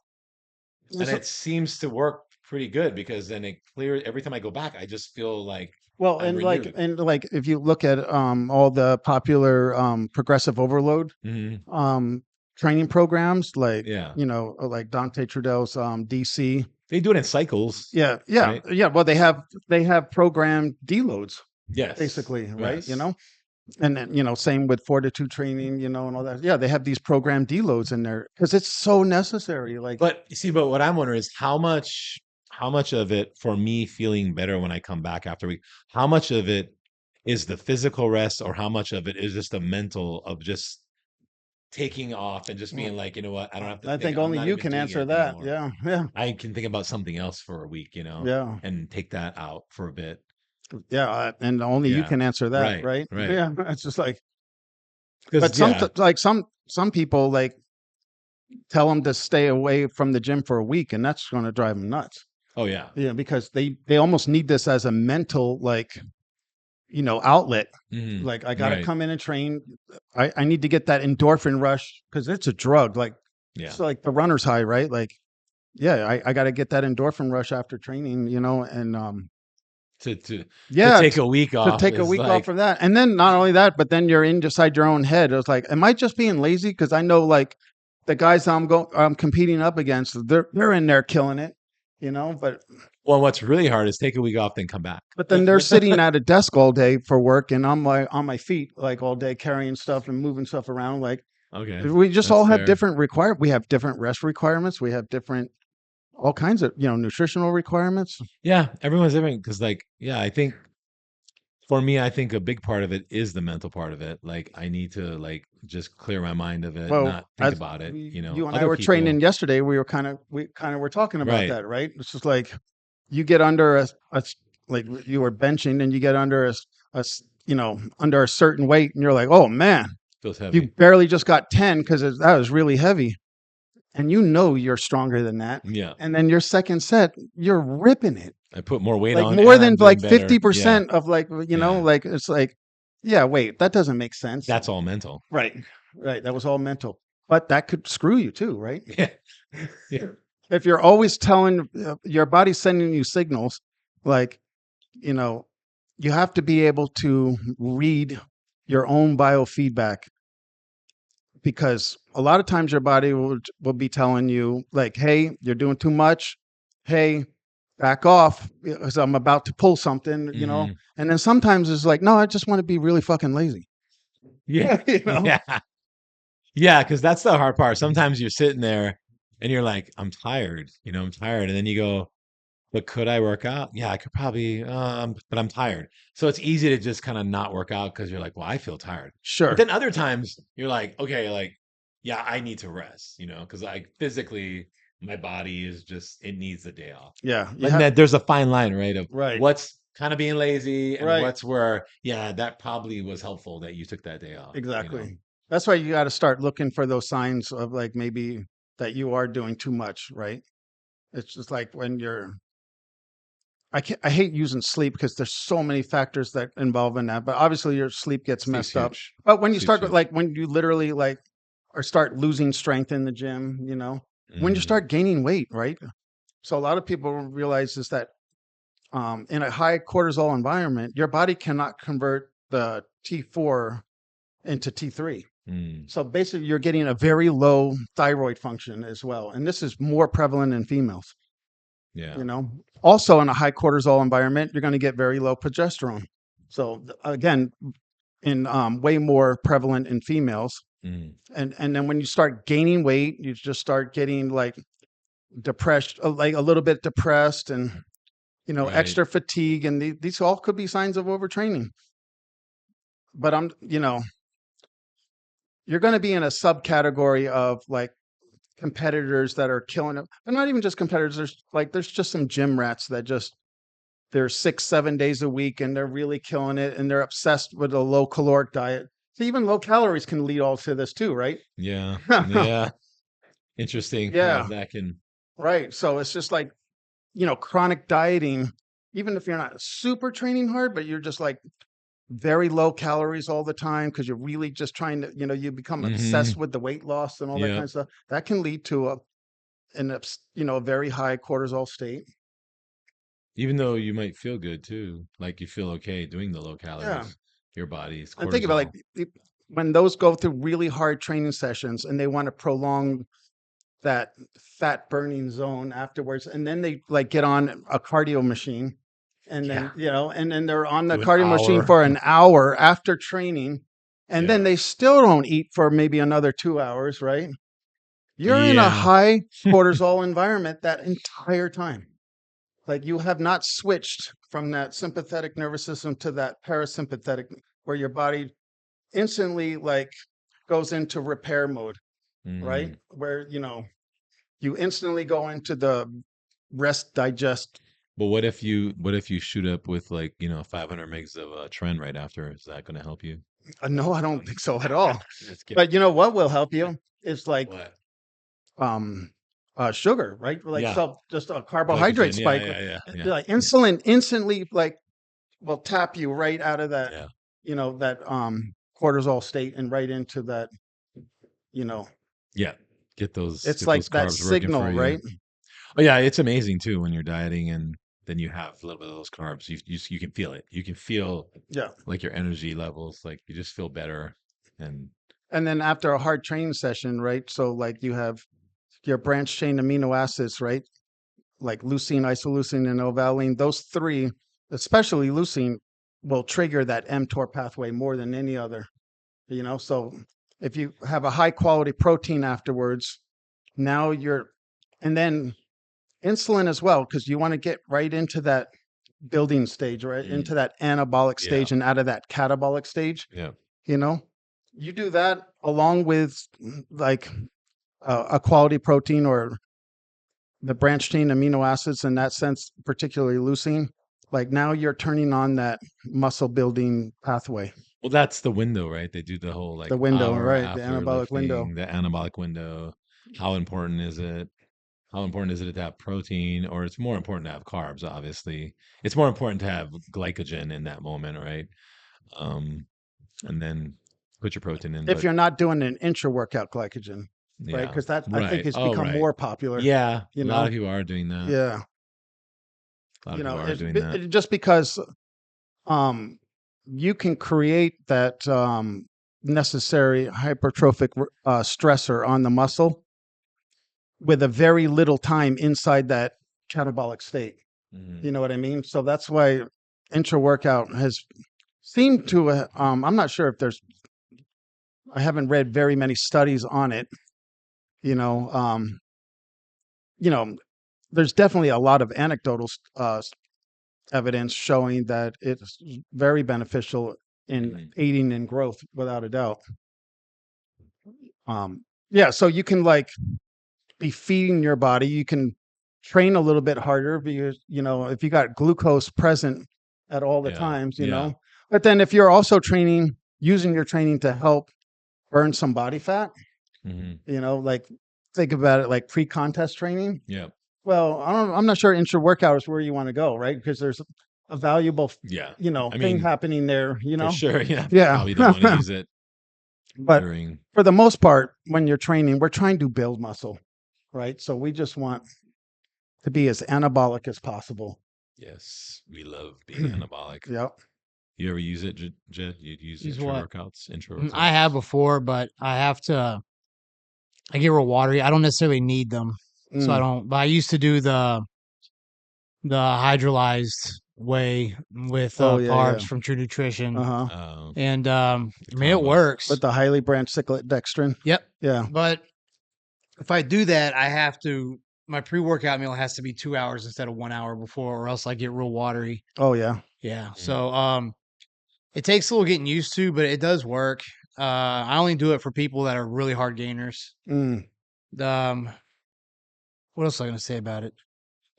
And So- it seems to work pretty good because then it clears every time I go back, I just feel like well, I'm renewed. and like if you look at all the popular progressive overload Hmm. um training programs, like Yeah. like Dante Trudell's DC. They do it in cycles, Yeah, yeah, right? yeah. Well, they have programmed deloads, Yes. basically, right? Yes. And then same with fortitude training, and all that. Yeah, they have these programmed deloads in there because it's so necessary. Like, But you see, but what I'm wondering is how much of it for me feeling better when I come back after a week, how much of it is the physical rest or how much of it is just the mental of just taking off and just well, being like, you know what, I don't have to I think, think I'm only not you even can doing answer anything that. anymore. Yeah, yeah, I can think about something else for a week, yeah, and take that out for a bit. yeah. And only you Yeah. can answer that, Right. right? Right. Yeah, it's just like, but Because yeah. like some people like tell them to stay away from the gym for a week, and that's going to drive them nuts. Oh yeah. Yeah, because they almost need this as a mental, like, outlet. Mhm. Like, I got to Right. come in and train. I need to get that endorphin rush because it's a drug. Like, Yeah. it's like the runner's high, right? Like, yeah, I got to get that endorphin rush after training, and To yeah, take a week to off take a is week off like, from that. And then not only that, but then you're inside your own head. It was like, am I just being lazy? Because I know, like, the guys I'm competing up against, they're in there killing it, but well, what's really hard is take a week off, then come back. then they're sitting at a desk all day for work, and I'm like on my feet like all day carrying stuff and moving stuff around. Like, Okay, we just that's all have fair. different we have different rest requirements. We have different all kinds of nutritional requirements. Yeah, everyone's different because, like, yeah, I think for me, I think a big part of it is the mental part of it. Like, I need to like just clear my mind of it, Well, not think as about it. you and I Other were training people, yesterday, we kind of were talking about right? that, right? It's just like you get under like you were benching and you get under under a certain weight, and you're like, oh man, Feels you heavy. barely just got 10 because that was really heavy, and you're stronger than that. Yeah, And then your second set, you're ripping it I put more weight like on, more and than I'm doing like better. Yeah, 50% of like yeah. like it's like, yeah, wait, that doesn't make sense. That's all mental. Right. Right. That was all mental. But that could screw you too, right? Yeah, yeah. If you're always telling your body's sending you signals, like, you know, you have to be able to read your own biofeedback, because a lot of times your body will be telling you like, hey, you're doing too much. Hey, back off because I'm about to pull something. Hmm. And then sometimes it's like, no, I just want to be really fucking lazy. Yeah, you know? yeah, yeah. Because that's the hard part. Sometimes you're sitting there and you're like, I'm tired. I'm tired, and then you go, but could I work out? Yeah, I could probably, but I'm tired. So it's easy to just kind of not work out because you're like, well, I feel tired. But Sure. then other times you're like, okay, like, yeah, I need to rest, because like physically my body is just, it needs a day off. Yeah. You But have then there's a fine line, right? Of right. what's kind of being lazy and Right. what's where, yeah, that probably was helpful that you took that day off. Exactly. That's why you got to start looking for those signs of like maybe that you are doing too much, right? It's just like when I hate using sleep because there's so many factors that involve in that, but obviously your sleep gets Sleep's messed up. huge. But when you Sleep's start huge. like when you literally like or start losing strength in the gym, when you Mhm. start gaining weight, right? So a lot of people realize is that in a high cortisol environment, your body cannot convert the T4 into T3. Mm. So basically, you're getting a very low thyroid function as well. And this is more prevalent in females, Yeah. you know. Also, in a high cortisol environment, you're going to get very low progesterone. So again, in way more prevalent in females. Mm. And then when you start gaining weight, you just start getting like depressed, like a little bit depressed, and Right. extra fatigue, and these all could be signs of overtraining. But you're going to be in a subcategory of like competitors that are killing it. They're not even just competitors. There's just some gym rats that just they're 6-7 days a week and they're really killing it and they're obsessed with a low caloric diet. So even low calories can lead all to this too, right? Yeah. Yeah. Interesting how Yeah, that can. right. So it's just like, chronic dieting, even if you're not super training hard, but you're just like very low calories all the time because you're really just trying to, you become obsessed Hmm. with the weight loss and all that kind Yep. of stuff. That can lead to a very high cortisol state. Even though you might feel good too, like you feel okay doing the low Yeah. calories, your body's And think about like cortisol. when those go through really hard training sessions and they want to prolong that fat burning zone afterwards, and then they like get on a cardio machine, and Yeah. then and then they're on the Do an cardio machine hour. for an hour after training, and then Yeah. they still don't eat for maybe another 2 hours, right? You're in a Yeah. high cortisol environment that entire time. Like you have not switched from that sympathetic nervous system to that parasympathetic, where your body instantly like goes into repair mode, right? Mm. Where you instantly go into the rest digest. But what if you shoot up with like 500 megs of trend right after? Is that going to help you? No, I don't think so at all. Just kidding. But you know what will help you is like What? um sugar, right? Like Yeah. just a carbohydrate Glycogen. Yeah, spike. yeah, yeah, yeah. Like insulin instantly like will tap you right out of that, Yeah. that cortisol state and right into that, you know, Yeah. Get those it's like that carbs working for signal, you. right? Oh yeah, it's amazing too when you're dieting and then you have a little bit of those carbs. You can feel it. You can feel Yeah. like your energy levels, like you just feel better. And And then after a hard training session, right? So like you have your branched chain amino acids, right? Like leucine, isoleucine, and L-valine. Those three, especially leucine, will trigger that mTOR pathway more than any other. So if you have a high quality protein afterwards, now and then insulin as well, because you want to get right into that building stage, right mm, into that anabolic yeah, stage and out of that catabolic stage. yeah. You know, you do that along with like a quality protein or the branched chain amino acids in that sense, particularly leucine. Like now you're turning on that muscle building pathway, Well, that's the window, right? They do the whole like the window, hour right? The after anabolic window. lifting, the anabolic window. How important is it? How important is it to have protein, or it's more important to have carbs? Obviously, it's more important to have glycogen in that moment, right? Um, and then put your protein in. If But you're not doing an intra workout glycogen, right? yeah, Because that I think right. has Oh, become right. more popular. Yeah, You a lot know, of people are doing that. yeah. A lot of people are doing that. Just because um, you can create that necessary hypertrophic stressor on the muscle with a very little time inside that catabolic state. Mhm. You know what I mean? So that's why intra workout has seemed to. I'm not sure if I haven't read very many studies on it. You know, um, you know, there's definitely a lot of anecdotal evidence showing that it's very beneficial in Mhm. aiding in growth, without a doubt. Yeah, so you can like be feeding your body. You can train a little bit harder because if you got glucose present at all the Yeah, times, yeah. But then if you're also using your training to help burn some body fat, Mhm. like think about it like pre-contest training. Yeah, Well, I'm not sure intra workout is where you want to go, right? Because there's a valuable, yeah. I thing mean, happening there, for sure, yeah. Yeah. Probably don't want to use it But during. for the most part, when you're training, we're trying to build muscle, right? So we just want to be as anabolic as possible. Yes, we love being anabolic. Yep. You ever use it, Jed? You'd use Use intra what? workouts, intra I workouts. have before, but I get real watery. I don't necessarily need them. So I Mm. don't, but I used to do the hydrolyzed whey with Oh yeah, yeah. carbs from True Nutrition. Uh-huh. And The I mean it combo. With works. the highly branched cyclic dextrin. Yep. Yeah. But if I do that, I have to my pre-workout meal has to be 2 hours instead of 1 hour before, or else I get real watery. Oh yeah. Yeah. Mm. So it takes a little getting used to, but it does work. I only do it for people that are really hard gainers. Mm. Um, what else was I gonna say about it?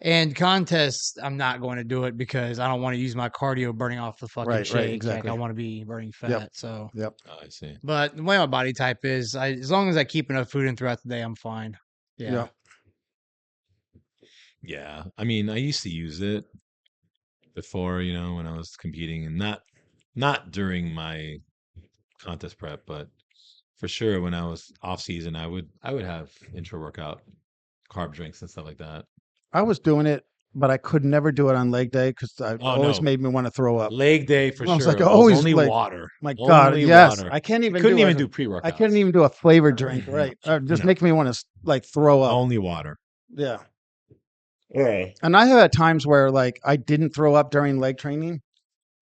And contests, I'm not going to do it because I don't want to use my cardio burning off the fucking Right, right, shake. Like I exactly. want to be burning Yep. fat. So, Yep. Oh, I see. but the way my body type is, as long as I keep enough food in throughout the day, I'm fine. Yeah. Yep. Yeah, I mean, I used to use it before, when I was competing, and not during my contest prep, but for sure when I was off season, I would have intra workout carb drinks and stuff like that. I was doing it, but I could never do it on leg day because it Oh always no, made me want to throw up. leg day for I was like, sure. Well, it's always only like, water, my God, only yes, water. I can't You even couldn't do even it. do pre I couldn't workouts. even do a flavored drink, No, right? Just no, make me want to like throw up. only water. Yeah. Yeah. And I have had times where like I didn't throw up during leg training,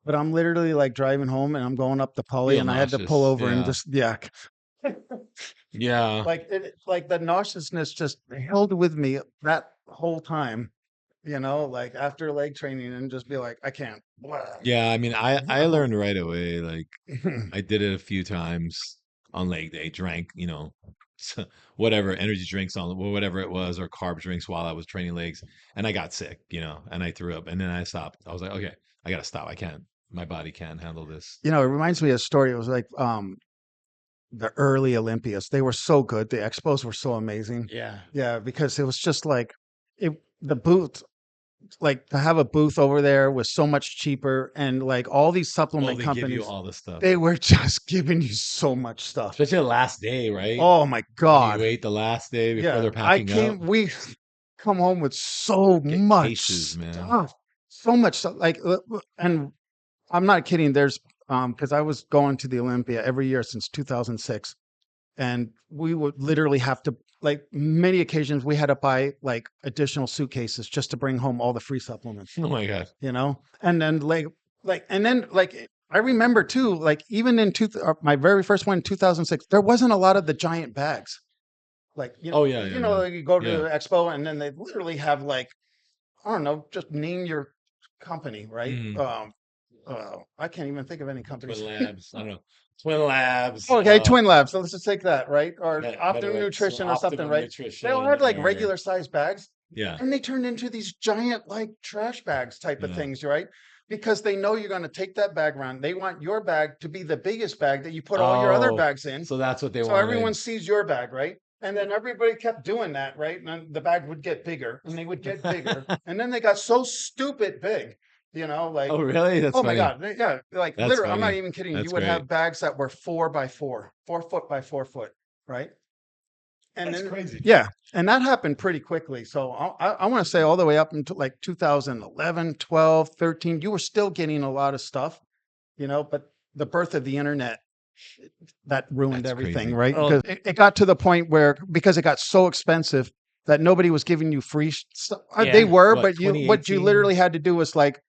but I'm literally like driving home and I'm going up the pulley Feel and I had to pull nauseous. over and Yeah, just yeah, yeah, like the nauseousness just held with me that whole time, like after leg training and just be like, I can't. yeah. I mean, I learned right away. Like I did it a few times on leg day. Drank, whatever energy drinks on whatever it was, or carb drinks while I was training legs, and I got sick. And I threw up, and then I stopped. I was like, okay, I gotta stop. I can't. My body can't handle this. It reminds me of a story. It was like the early Olympias. They were so good. The expos were so amazing. Yeah. Yeah, because it was just like the booth, like to have a booth over there was so much cheaper, and like all these Well, supplement they give you companies, all the stuff, they were just giving you so much stuff. especially the last day, right? Oh my When God. you ate the last day before Yeah, they're packing up. we come home with so Get much cases, man. stuff, so much stuff. Like, and I'm not kidding. There's because I was going to the Olympia every year since 2006, and we would literally have to, like, many occasions we had to buy like additional suitcases just to bring home all the free supplements, Oh my god. and then and then I remember too, like even in my very first one in 2006, there wasn't a lot of the giant bags. Like, Oh yeah, yeah, yeah. like you go to Yeah. the expo and then they literally have like, I don't know, just name your company, right? Mhm. I can't even think of any Twin companies. Labs. I don't know. Twin Labs. Okay, Twin Labs. So let's just take that, right? Or Optimum Betterweight, Nutrition or something, Optimum right? They all Nutrition, had like or regular size bags, yeah, and they turned into these giant like trash bags type of yeah. things, right? Because they know you're going to take that bag around. They want your bag to be the biggest bag that you put all your other Oh, bags in. so that's what they So everyone wanted. sees your bag, right? And then everybody kept doing that, right? And then the bag would get bigger and they would get bigger. And then they got so stupid big, like, Oh, really? That's oh my funny. God. Yeah. Like That's literally, I'm not funny. even kidding. You That's would great. have bags that were 4 foot by 4 foot, right? And That's then, crazy. yeah. And that happened pretty quickly. So I want to say all the way up until like 2011, 12, 13, you were still getting a lot of stuff, but the birth of the internet, that ruined That's everything, crazy. right? Oh, Because it got to the point where, because it got so expensive that nobody was giving you free stuff. They Yeah. were, What, but what you 2018? literally had to do was like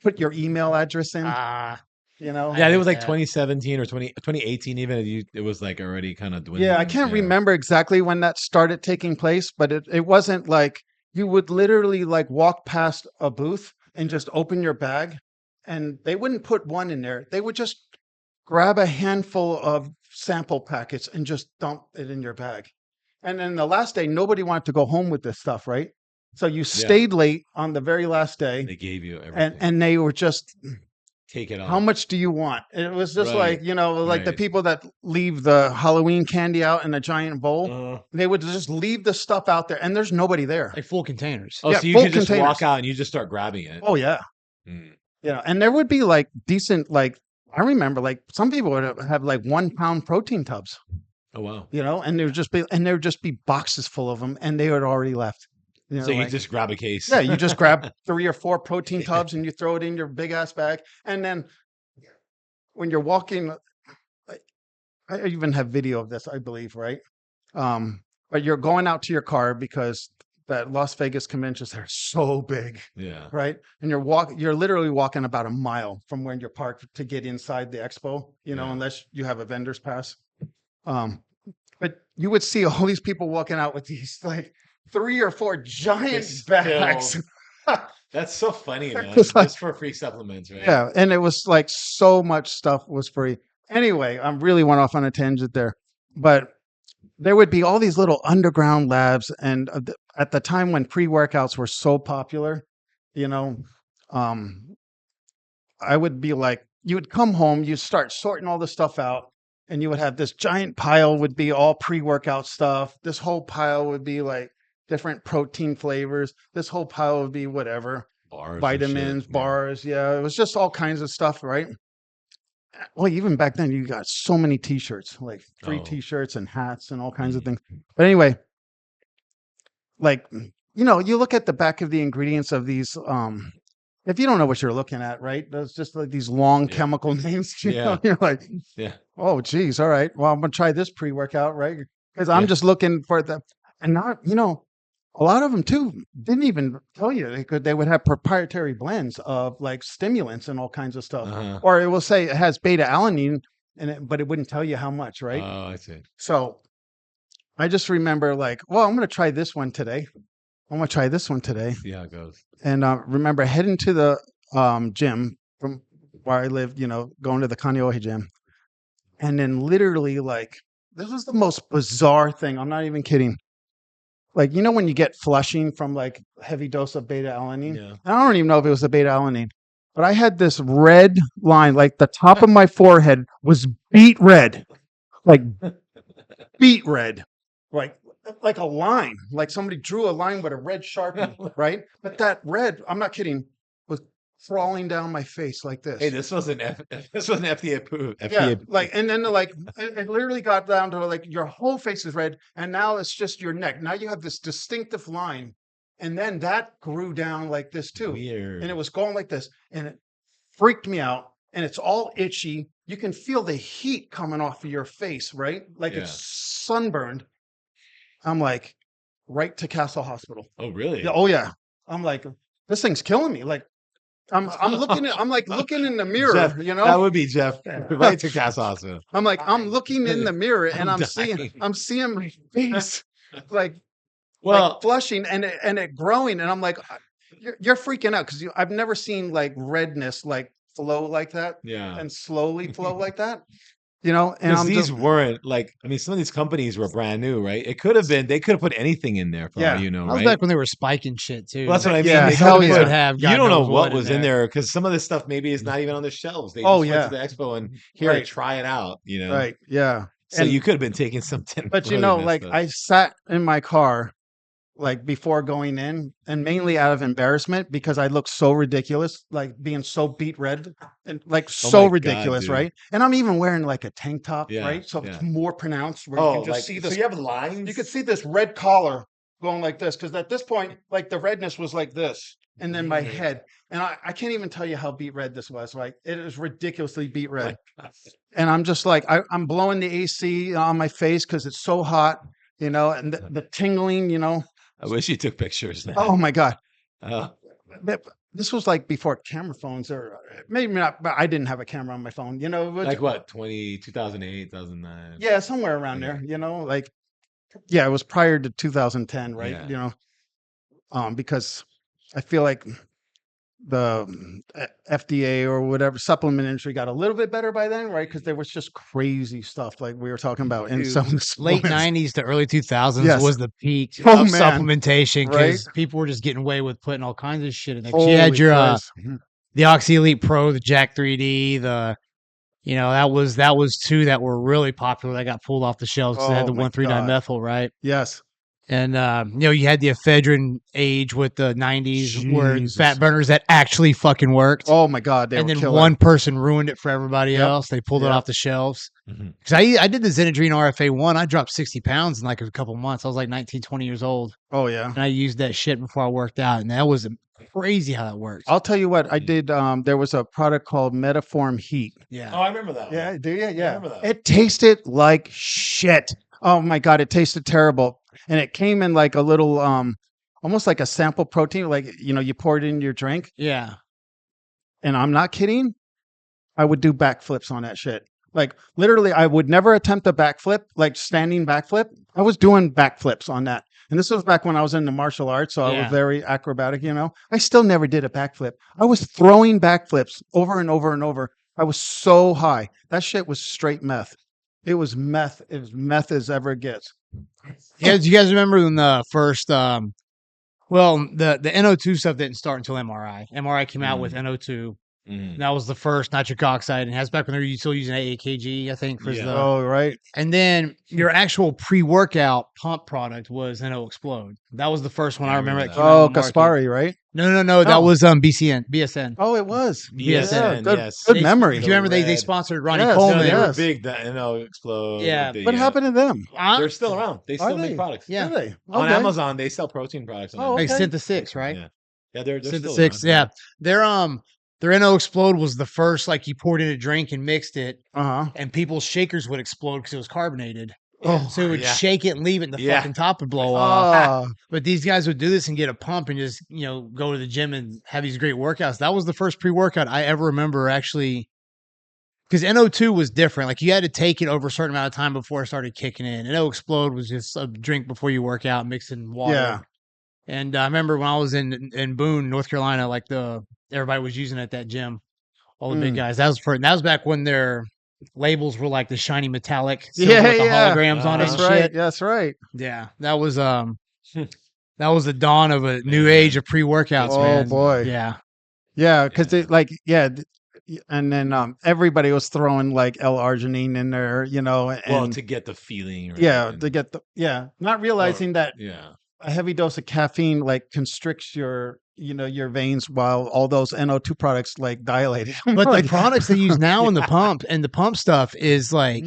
put your email address in, I Yeah, it was hate like that. 2017 or 2018 even. It was like already kind of Yeah, I dwindling. can't Yeah. remember exactly when that started taking place, but it wasn't like you would literally like walk past a booth and just open your bag, and they wouldn't put one in there. They would just grab a handful of sample packets and just dump it in your bag. And then the last day, nobody wanted to go home with this stuff, right? So you stayed late on the very last day, They gave you and everything. they were just, Take it how all. much do you want? It was just Right. like, like the Right. people that leave the Halloween candy out in a giant bowl. Uh, They would just leave the stuff out there, and there's nobody there. Like full containers. oh, Yeah, so you full could just containers. walk out and you just start grabbing it. Oh yeah, Mm. and there would be like decent, like I remember, like some people would have like 1 pound protein tubs, Oh wow. and there would just be boxes full of them, and they had already left. So you like, just grab a case. yeah, you just grab 3 or 4 protein tubs and you throw it in your big ass bag, and then when you're walking, like, I even have video of this, I believe, right? But you're going out to your car because that Las Vegas conventions are so big, Yeah. right? And you're literally walking about a mile from where you're parked to get inside the expo, Yeah. unless you have a vendor's pass. But you would see all these people walking out with these like 3 or 4 giant Just bags. That's so funny, man. It's like- Just for free supplements, right? Yeah, and it was like so much stuff was free. Anyway, I really went off on a tangent there, but there would be all these little underground labs, and at the time when pre-workouts were so popular, I would be like, you would come home, you start sorting all the stuff out, and you would have this giant pile would be all pre-workout stuff. This whole pile would be like different protein flavors. This whole pile would be whatever, Bars and vitamins, shit. bars. Yeah, it was just all kinds of stuff, right? Well, even back then, you got so many T-shirts, like free Oh. T-shirts and hats and all kinds of Mhm. things. But anyway, like, you look at the back of the ingredients of these. If you don't know what you're looking at, right? There's just like these long Yeah. chemical names. Yeah. You're like, Yeah. oh, geez, all right. Well, I'm gonna try this pre-workout, right? Because I'm Yeah. just looking for and not, a lot of them too didn't even tell you they would have proprietary blends of like stimulants and all kinds of stuff, Uh-huh. or it will say it has beta alanine in it, but it wouldn't tell you how much, right? Oh, I see. So I just remember like, well, I'm gonna try this one today. I'm gonna try this one today. See how it goes. And remember heading to the gym from where I lived, going to the Kaneohe gym. And then literally, like, this was the most bizarre thing. I'm not even kidding. Like, when you get flushing from like heavy dose of beta alanine? Yeah. I don't even know if it was the beta alanine, but I had this red line, like the top of my forehead was beet red. like beet red, like a line, like somebody drew a line with a red Sharpie, right? But that red, I'm not kidding, was crawling down my face like Hey, this. this was an this was an FDA approved. Yeah, FDA. like, and then like it literally got down to like your whole face is red, and now it's just your neck. Now you have this distinctive line, and then that grew down like this too, and Weird. it was going like this, and it freaked me out. And it's all itchy. You can feel the heat coming off of your face, right? Like Yeah. it's sunburned. I'm like, right to Castle Hospital. Oh, really? Yeah, oh yeah. I'm like, this thing's killing me. Like, I'm looking at, I'm like looking in the mirror, Jeff, you know. that would be Jeff. Right to Castle Hospital. I'm like, I'm looking in the mirror and I'm I'm seeing my face like Well, flushing and it growing, and I'm like, you're freaking out because I've never seen like redness like flow like that yeah. and slowly flow like that, you know. And Because I'm these just, weren't like, I mean, some of these companies were brand new, right? It could have been, they could have put anything in there for all Yeah. you know, That was right? back when they were spiking shit too. Well, that's what I mean. Yeah, They hell could yeah. have have you God don't know knows what in was in there because some of this stuff maybe is not even on the shelves. They Oh, just went to yeah. the expo and here, Right. try it out, you know? right, yeah. So And- you could have been taking something. But you really know, messed like up. I sat in my car like before going in, and mainly out of embarrassment because I look so ridiculous, like being so beat red and like Oh so my God, ridiculous, dude. right? And I'm even wearing like a tank top, Yeah, right? So it's yeah. more pronounced where you Oh, can just like, see so this. you have lines? You could see this red collar going like this because at this point, like the redness was like this, and then my Mhm. head. And I can't even tell you how beat red this was. Like it is ridiculously beat red. Like, And I'm just like I'm blowing the AC on my face because it's so hot, you know, and the tingling, you know. I wish you took pictures. Now. Oh my God. Oh, This was like before camera phones, or maybe not, but I didn't have a camera on my phone, you know. like what? 2008, 2009. Yeah, somewhere around Okay. there, you know, like, yeah, it was prior to 2010, right? Yeah. You know, because I feel like the FDA or whatever supplement industry got a little bit better by then, right? Because there was just crazy stuff like we were talking about in Dude, some of the late supplements. 90s to early 2000s Yes. was the peak Oh, of man. supplementation Right? because people were just getting away with putting all kinds of shit in there. 'Cause you had Holy your Christ. the Oxy Elite Pro, the Jack 3D, the that was two that were really popular that got pulled off the shelves because they had Oh the my 1,3 God. dimethyl, right? Yes. And you had the ephedrine age with the 90s where Jesus. fat burners that actually fucking worked. Oh my God. They And were then killer. one person ruined it for everybody Yep. else. They pulled it Yep. off the shelves. Mhm. Because I did the Zenadrine RFA1. I dropped 60 pounds in like a couple months. I was like 19, 20 years old. Oh yeah. And I used that shit before I worked out. And that was crazy how that works. I'll tell you what I did. There was a product called Metaform Heat. Yeah. Oh, I remember that. One. Yeah, do you? Yeah. remember that. It tasted like shit. Oh my God, it tasted terrible. And it came in like a little almost like a sample protein, like you pour it in your drink. Yeah. And I'm not kidding. I would do backflips on that shit. Like literally, I would never attempt a backflip, like standing backflip. I was doing backflips on that. And this was back when I was in the martial arts, so I Yeah. was very acrobatic, I still never did a backflip. I was throwing backflips over and over and over. I was so high. That shit was straight meth. It was meth. It was meth as ever gets. Yeah, do you guys remember when the first the NO2 stuff didn't start until MRI. MRI came out with NO2. Mhm. And that was the first nitric oxide, and that's back when they were still using AKG, I think, for Yeah. the. Oh, right. And then your actual pre-workout pump product was NO Explode. That was the first one Yeah, I I remember. remember That that. came out Oh, on the market. Kaspari, right? No. That Oh. was BSN. Oh, it was. BSN, good, yes. good They- memory. If you remember, they Red. sponsored Ronnie Yes, Coleman. No, they were yes. big. That explode. Yeah. They, What happened to them? They're still around. They Are still make they? products. Yeah. Do they? On Okay. Amazon, they sell protein products. On Oh, Amazon. Like okay. Synth 6, right? Yeah, they're Synth still 6, around. yeah. Their NO Explode was the first, like you poured in a drink and mixed it, Uh-huh. and people's shakers would explode because it was carbonated. Oh, So it would yeah. shake it and leave it, and the Yeah. fucking top would blow off. oh, But these guys would do this and get a pump and just, go to the gym and have these great workouts. That was the first pre-workout I ever remember actually, because NO2 was different. Like you had to take it over a certain amount of time before it started kicking in. NO Explode was just a drink before you work out, mixed in water. Yeah. And I remember when I was in Boone, North Carolina, like everybody was using it at that gym, all the big guys. That was back when their labels were like the shiny metallic silver with the holograms on it That's and right. shit. That's right. Yeah, that was the dawn of a new age of pre-workouts, Oh, man. boy. Yeah. Yeah, because and then everybody was throwing like L-arginine in there, you know, Well, and to get the feeling, right? yeah, and- to get not or- realizing that yeah. a heavy dose of caffeine like constricts your, your veins while all those NO2 products like dilate it. But Like, the products they use now in the pump stuff is like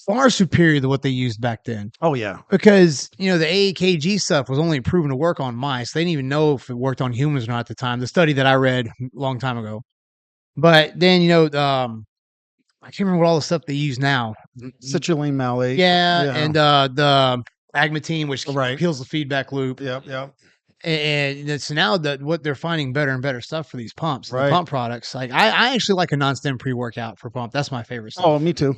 far superior to what they used back then. oh yeah, Because, the AAKG stuff was only proven to work on mice. They didn't even know if it worked on humans or not at the time. The study that I read a long time ago. But then, I can't remember what all the stuff they use now. citrulline malate. Yeah, Yeah. and the agmatine, which Right. kills the feedback loop. Yep. And it's now that what they're finding better and better stuff for these pumps, the Right. pump products. Like I actually like a non-stem pre-workout for pump. That's my favorite stuff. Oh, me too.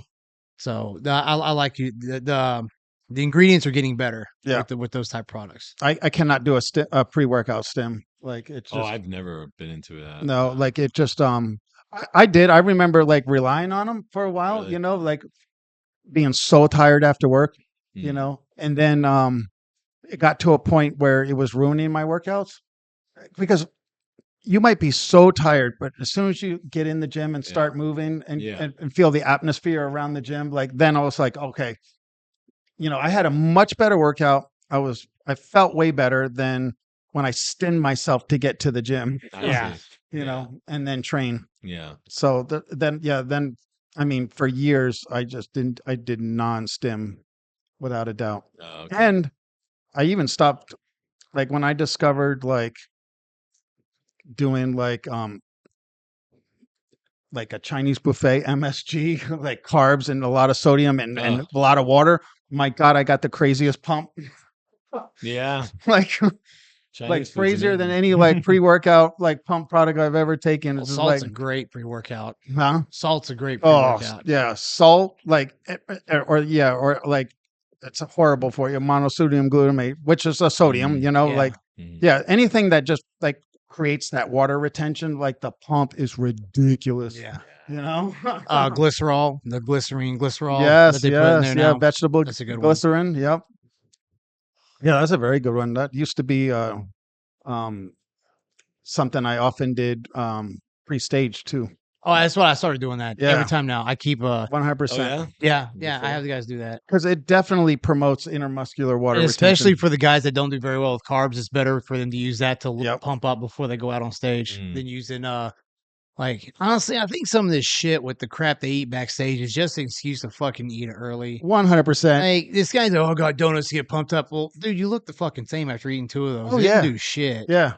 So I like you. The ingredients are getting better. Yeah. with those type products. I cannot do a pre-workout stim. Like it's just I've never been into that. no, like it just I did. I remember like relying on them for a while, Really? like being so tired after work, Mm. and then it got to a point where it was ruining my workouts because you might be so tired, but as soon as you get in the gym and start moving and, Yeah. and feel the atmosphere around the gym, like then I was like, okay, I had a much better workout. I felt way better than when I stimmed myself to get to the gym, I Yeah. see. and then train. Yeah. So then I mean, for years I did non-stim without a doubt. Oh, okay. And I even stopped like when I discovered like doing like a Chinese buffet MSG, like carbs and a lot of sodium and Ugh. a lot of water. My God, I got the craziest pump. Yeah. like Chinese food's crazier than amazing. any like pre-workout like pump product I've ever taken. Well, It's just salt's like, a great pre-workout. huh? Salt's a great Oh, pre-workout. yeah, salt, like, or like, it's horrible for you. Monosodium glutamate, which is a sodium, Mm, Yeah. like, Mhm. anything that just like creates that water retention, like the pump is ridiculous. Yeah. Glycerol, the glycerol yes, that they put in there now. vegetable That's a good one. glycerin. Yep. Yeah, that's a very good one. That used to be um, something I often did pre-stage too. Oh, that's what I started doing that Yeah. every time now. I keep 100%. Oh yeah. yeah. I Before? have the guys do that. Because it definitely promotes intermuscular water And especially retention. for the guys that don't do very well with carbs, it's better for them to use that to Yep. pump up before they go out on stage Mm. than using like honestly, I think some of this shit with the crap they eat backstage is just an excuse to fucking eat it early. 100%. Like this guy's like, oh god, donuts to get pumped up. Well, dude, you look the fucking same after eating 2 of those. Oh, It didn't yeah. do shit. Yeah.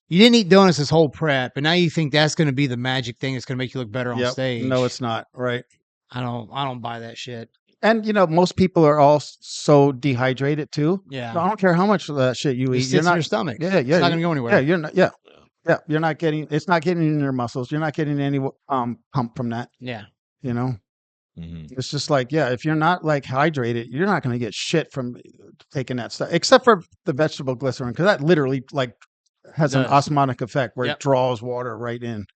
You didn't eat donuts this whole prep, and now you think that's going to be the magic thing that's going to make you look better on Yep. stage. No, it's not. Right. I don't buy that shit. And most people are all so dehydrated too. Yeah. I don't care how much of that shit you It eat. sits You're in not. your stomach. Yeah. It's not going to go anywhere. Yeah. You're not. Yeah. Yeah. You're not getting. It's not getting in your muscles. You're not getting any pump from that. Yeah. Mhm. It's just like, yeah, if you're not like hydrated, you're not going to get shit from taking that stuff, except for the vegetable glycerin, because that literally like has an Does. osmotic effect where Yep. it draws water right in.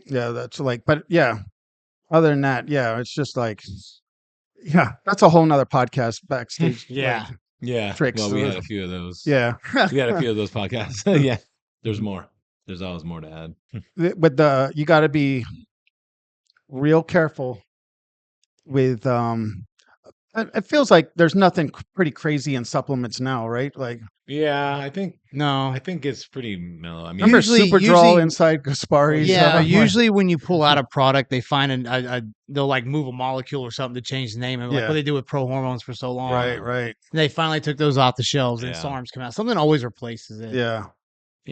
Yeah, that's like, but yeah, other than that, yeah, it's just like, yeah, that's a whole nother podcast backstage. Yeah. like, Yeah. Tricks. Well, we had a few of those. yeah. We had a few of those podcasts. Yeah. There's more. There's always more to add. But you got to be real careful with it feels like there's nothing pretty crazy in supplements now, right? Like, Yeah, I think No. it's pretty mellow. I mean, remember Usually- Super Draw usually- inside Gaspari's? Yeah. Like, Usually when you pull out a product, they find they'll like move a molecule or something to change the name. And like Yeah. what they do with pro hormones for so long. right. They finally took those off the shelves and Yeah. SARMs come out. Something always replaces it. Yeah.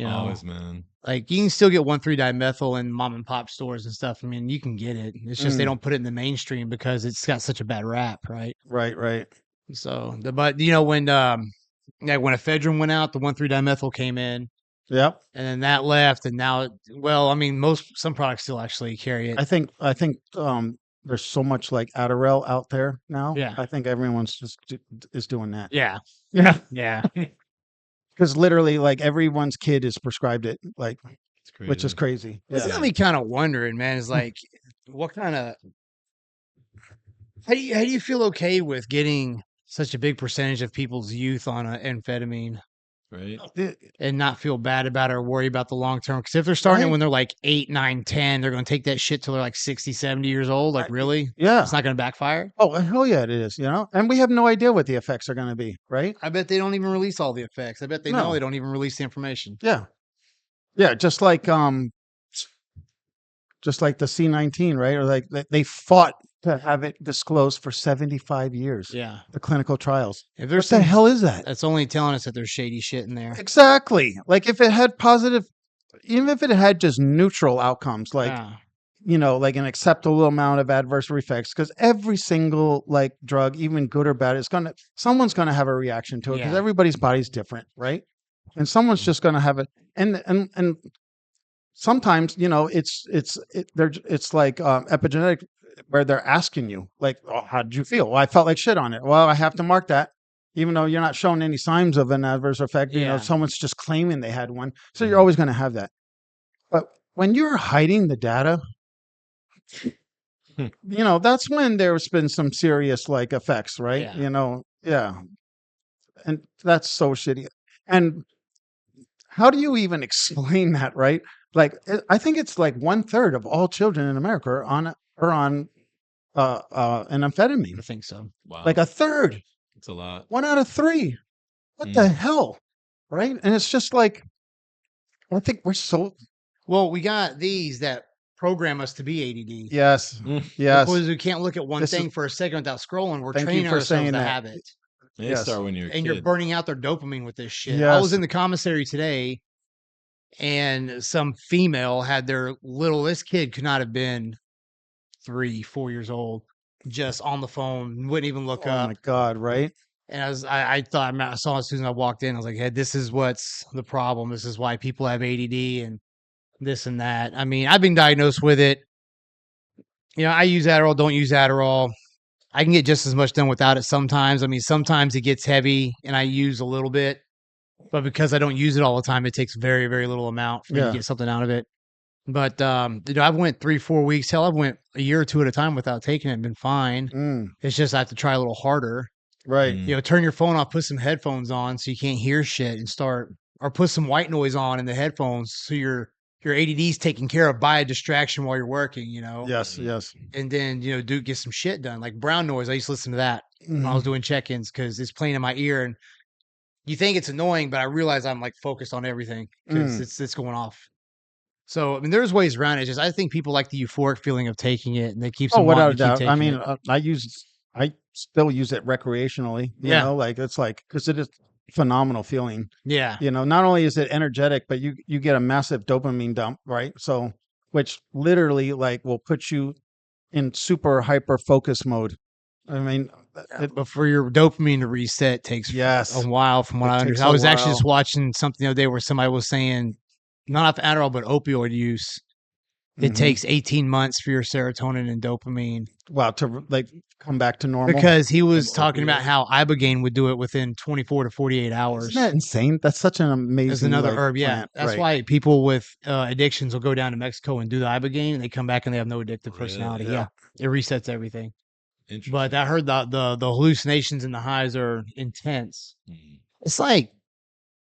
always, man. Like you can still get 1,3-dimethyl in mom and pop stores and stuff. I mean, you can get it. It's just they Mm. don't put it in the mainstream because it's got such a bad rap, right? Right. So, but when like when ephedrine went out, the 1,3-dimethyl came in, Yep. and then that left, and now, I mean, some products still actually carry it. I think there's so much like Adderall out there now. Yeah. I think everyone's just is doing that. Yeah, Yeah. yeah. Because literally, like everyone's kid is prescribed it, like, It's crazy. which is crazy. It's Yeah. got me kind of wondering, man. Is like, what kind of how do you feel okay with getting such a big percentage of people's youth on amphetamine? right? and not feel bad about it or worry about the long term. Because if they're starting it Right. when they're like 8, 9, 10, they're going to take that shit till they're like 60, 70 years old. Like, really? Yeah. It's not going to backfire? Oh, hell yeah, it is, and we have no idea what the effects are going to be, right? I bet they don't even release all the effects. I bet they know No. they don't even release the information. Yeah. Yeah, just like the C-19, right? Or like they fought to have it disclosed for 75 years. Yeah. The clinical trials. If What there's the some, hell is that? that's only telling us that there's shady shit in there. Exactly. Like if it had positive, even if it had just neutral outcomes, like, Yeah. like an acceptable amount of adverse effects, because every single like drug, even good or bad, someone's gonna have a reaction to it because Yeah. everybody's body's different, right? And someone's just gonna have it, and sometimes it's like epigenetic, where they're asking you like, oh, how did you feel? Well, I felt like shit on it. Well, I have to mark that, even though you're not showing any signs of an adverse effect. Yeah. Someone's just claiming they had one, so Mhm. you're always going to have that. But when you're hiding the data, that's when there's been some serious like effects, right? Yeah. Yeah, and that's so shitty. And how do you even explain that, right? Like, I think it's like 1/3 of all children in America are on an amphetamine. I think so. Wow. Like a third, It's a lot. 1 out of 3. What the hell, right? And it's just like, I think we're so. Well, we got these that program us to be ADD. Yes, Mm. yes. Because we can't look at one This thing is- for a second without scrolling. We're Thank you training for ourselves saying to that. have it. They Yes. start when you're a And kid. you're burning out their dopamine with this shit. I was Yes. in the commissary today, and some female had their this kid could not have been 3, 4 years old, just on the phone, wouldn't even look Oh up. my God, right? And I thought, I saw as soon as I walked in, I was like, hey, this is what's the problem. This is why people have ADD and this and that. I mean, I've been diagnosed with it. I use Adderall, don't use Adderall. I can get just as much done without it sometimes. I mean, sometimes it gets heavy and I use a little bit, but because I don't use it all the time, it takes very, very little amount for me to Yeah. get something out of it. But I've went 3, 4 weeks. Hell, I've went a year or 2 at a time without taking it and been fine. Mm, It's just I have to try a little harder. right. Mm. Turn your phone off, put some headphones on so you can't hear shit and or put some white noise on in the headphones so your ADD's taken care of by a distraction while you're working, Yes, yes. and then, get some shit done. Like brown noise. I used to listen to that when I Mhm. was doing check-ins because it's playing in my ear and you think it's annoying, but I realize I'm like focused on everything because it's going off. So, I mean, there's ways around it. Just I think people like the euphoric feeling of taking it, and they keep Oh, some without a wanting to keep doubt. I taking mean, it. I still use it recreationally. Yeah. Like it's like, because it is phenomenal feeling. Yeah, Not only is it energetic, but you get a massive dopamine dump, right? So, which literally like will put you in super hyper focus mode. I mean, but for your dopamine to reset takes Yes. a while. From what It I takes understand, a I was actually while. just watching something the other day where somebody was saying, not off Adderall, but opioid use. It Mhm. takes 18 months for your serotonin and dopamine. Wow, to like come back to normal. Because he was From talking about opioids. how ibogaine would do it within 24 to 48 hours. Isn't that insane? That's such an amazing As another like, herb, yeah. plant, That's right. why people with addictions will go down to Mexico and do the ibogaine, and they come back and they have no addictive Really? personality. Yeah. Yeah, it resets everything. Interesting. But I heard the hallucinations and the highs are intense. Mm. It's like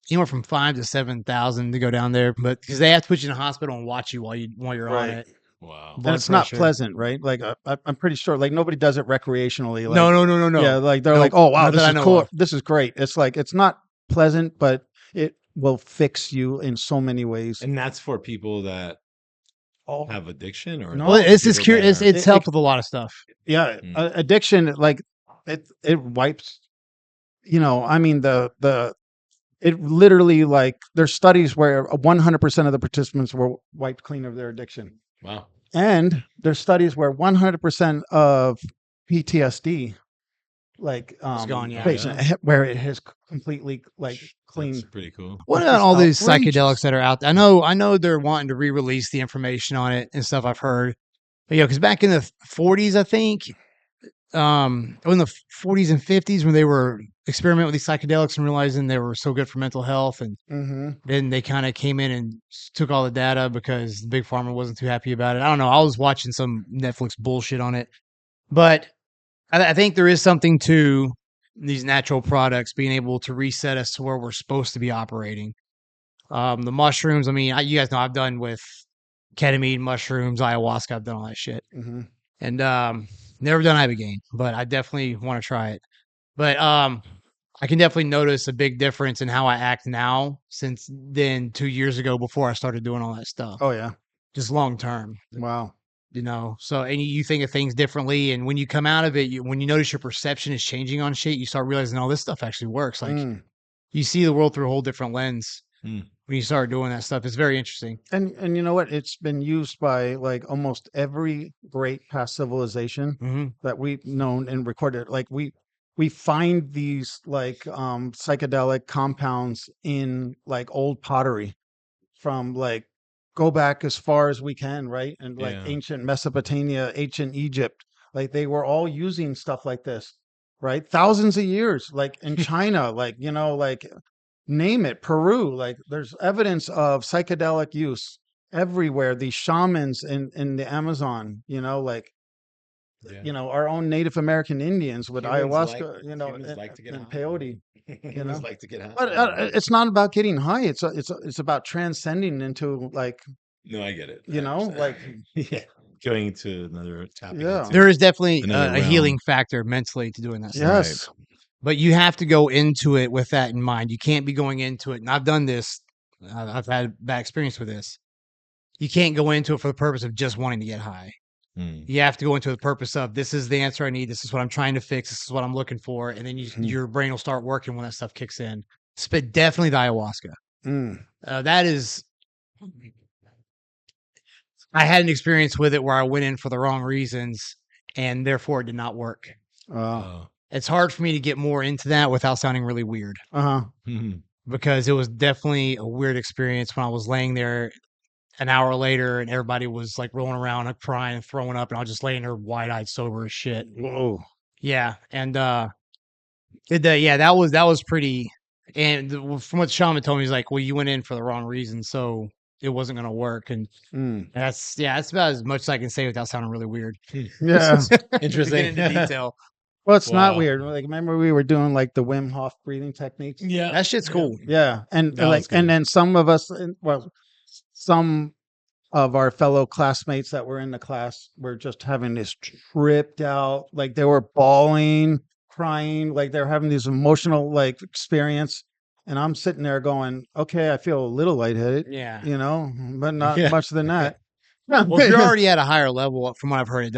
anywhere from 5 to 7,000 to go down there, but because they have to put you in a hospital and watch you while you're on Right. it. Wow. And Blood it's not pressure. pleasant, right? Like I'm pretty sure like nobody does it recreationally. Like, No. Yeah, like they're Nope, like, oh wow, not this that I is know cool. of. This is great. It's like it's not pleasant, but it will fix you in so many ways. And that's for people that Oh, have addiction or No. Well, it's people just curious. that It's It- helped with a lot of stuff. yeah, Mm. addiction like it wipes. I mean it literally like there's studies where 100% of the participants were wiped clean of their addiction. Wow. And there's studies where 100% of PTSD, like gone, yeah. patient, where it has completely like clean. That's pretty cool. What Which about is all these outrageous. psychedelics that are out there? I know they're wanting to re-release the information on it and stuff. I've heard, but because back in the 40s, I think, in the 40s and 50s, when they were experimenting with these psychedelics and realizing they were so good for mental health, and Mm-hmm. then they kind of came in and took all the data because Big Pharma wasn't too happy about it. I don't know. I was watching some Netflix bullshit on it, but I think there is something to these natural products being able to reset us to where we're supposed to be operating. The mushrooms, I mean, you guys know I've done with ketamine, mushrooms, ayahuasca, I've done all that shit. Mm-hmm. And never done ibogaine, but I definitely want to try it. But I can definitely notice a big difference in how I act now since then 2 years ago before I started doing all that stuff. Oh yeah. Just long term, Wow. you know. So and you think of things differently, and when you come out of it, when you notice your perception is changing on shit, you start realizing, oh, this stuff actually works. Like you see the world through a whole different lens when you start doing that stuff. It's very interesting. And you know what? It's been used by like almost every great past civilization that we've known and recorded. Like we find these like psychedelic compounds in like old pottery from like go back as far as we can, right? And like ancient Mesopotamia, ancient Egypt, like they were all using stuff like this, right? Thousands of years, like in China, like, you know, like name it, Peru, like there's evidence of psychedelic use everywhere. These shamans in the Amazon, you know, like, you know, our own Native American Indians with ayahuasca, you know, and peyote. You know, like to get high. but it's not about getting high. It's about transcending into like, No, I get it. you know, like yeah, going to another tapping. Yeah. into There is definitely another a realm. healing factor mentally to doing that stuff. yes, But you have to go into it with that in mind. You can't be going into it. And I've done this. I've had bad experience with this. You can't go into it for the purpose of just wanting to get high. You have to go into the purpose of this is the answer I need. This is what I'm trying to fix. This is what I'm looking for. And then your brain will start working when that stuff kicks in. But definitely the ayahuasca. That is, I had an experience with it where I went in for the wrong reasons and therefore it did not work. It's hard for me to get more into that without sounding really weird. Because it was definitely a weird experience when I was laying there an hour later and everybody was like rolling around and crying and throwing up and I was just laying there wide-eyed sober as shit. Whoa. Yeah. And that was pretty, and from what the shaman told me, he's like, well, you went in for the wrong reason, so it wasn't going to work. And that's about as much as I can say without sounding really weird. Yeah. Interesting. To get into detail. Well, it's not weird. Like, remember we were doing like the Wim Hof breathing techniques? Yeah, that shit's cool. Yeah. And That was like, good. and then some of us, well, some of our fellow classmates that were in the class were just having this tripped out, like they were bawling, crying, like they were having this emotional like experience. And I'm sitting there going, okay, I feel a little lightheaded, Yeah. you know, but not Yeah. much than that. Well, if you're already at a higher level, from what I've heard,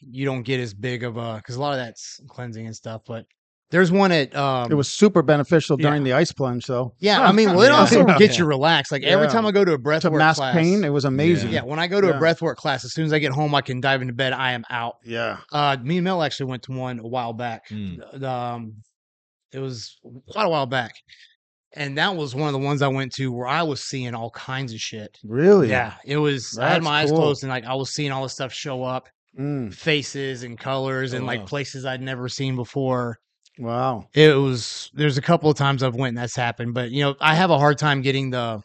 you don't get as big of a, because a lot of that's cleansing and stuff. But there's one at It was super beneficial during yeah. the ice plunge, though. yeah, I mean, well, it Yeah. also Yeah. gets you relaxed. Like every Yeah. time I go to a To breathwork mask class, pain, it was amazing. yeah, when I go to a Yeah. breathwork class, as soon as I get home, I can dive into bed. I am out. Yeah. Me and Mel actually went to one a while back. It was quite a while back, and that was one of the ones I went to where I was seeing all kinds of shit. Really? Yeah, it was. I had That's my eyes cool. closed, and like I was seeing all this stuff show up, faces and colors, Oh, and like wow. places I'd never seen before. Wow. It was. There's a couple of times I've went and that's happened, but you know, I have a hard time getting the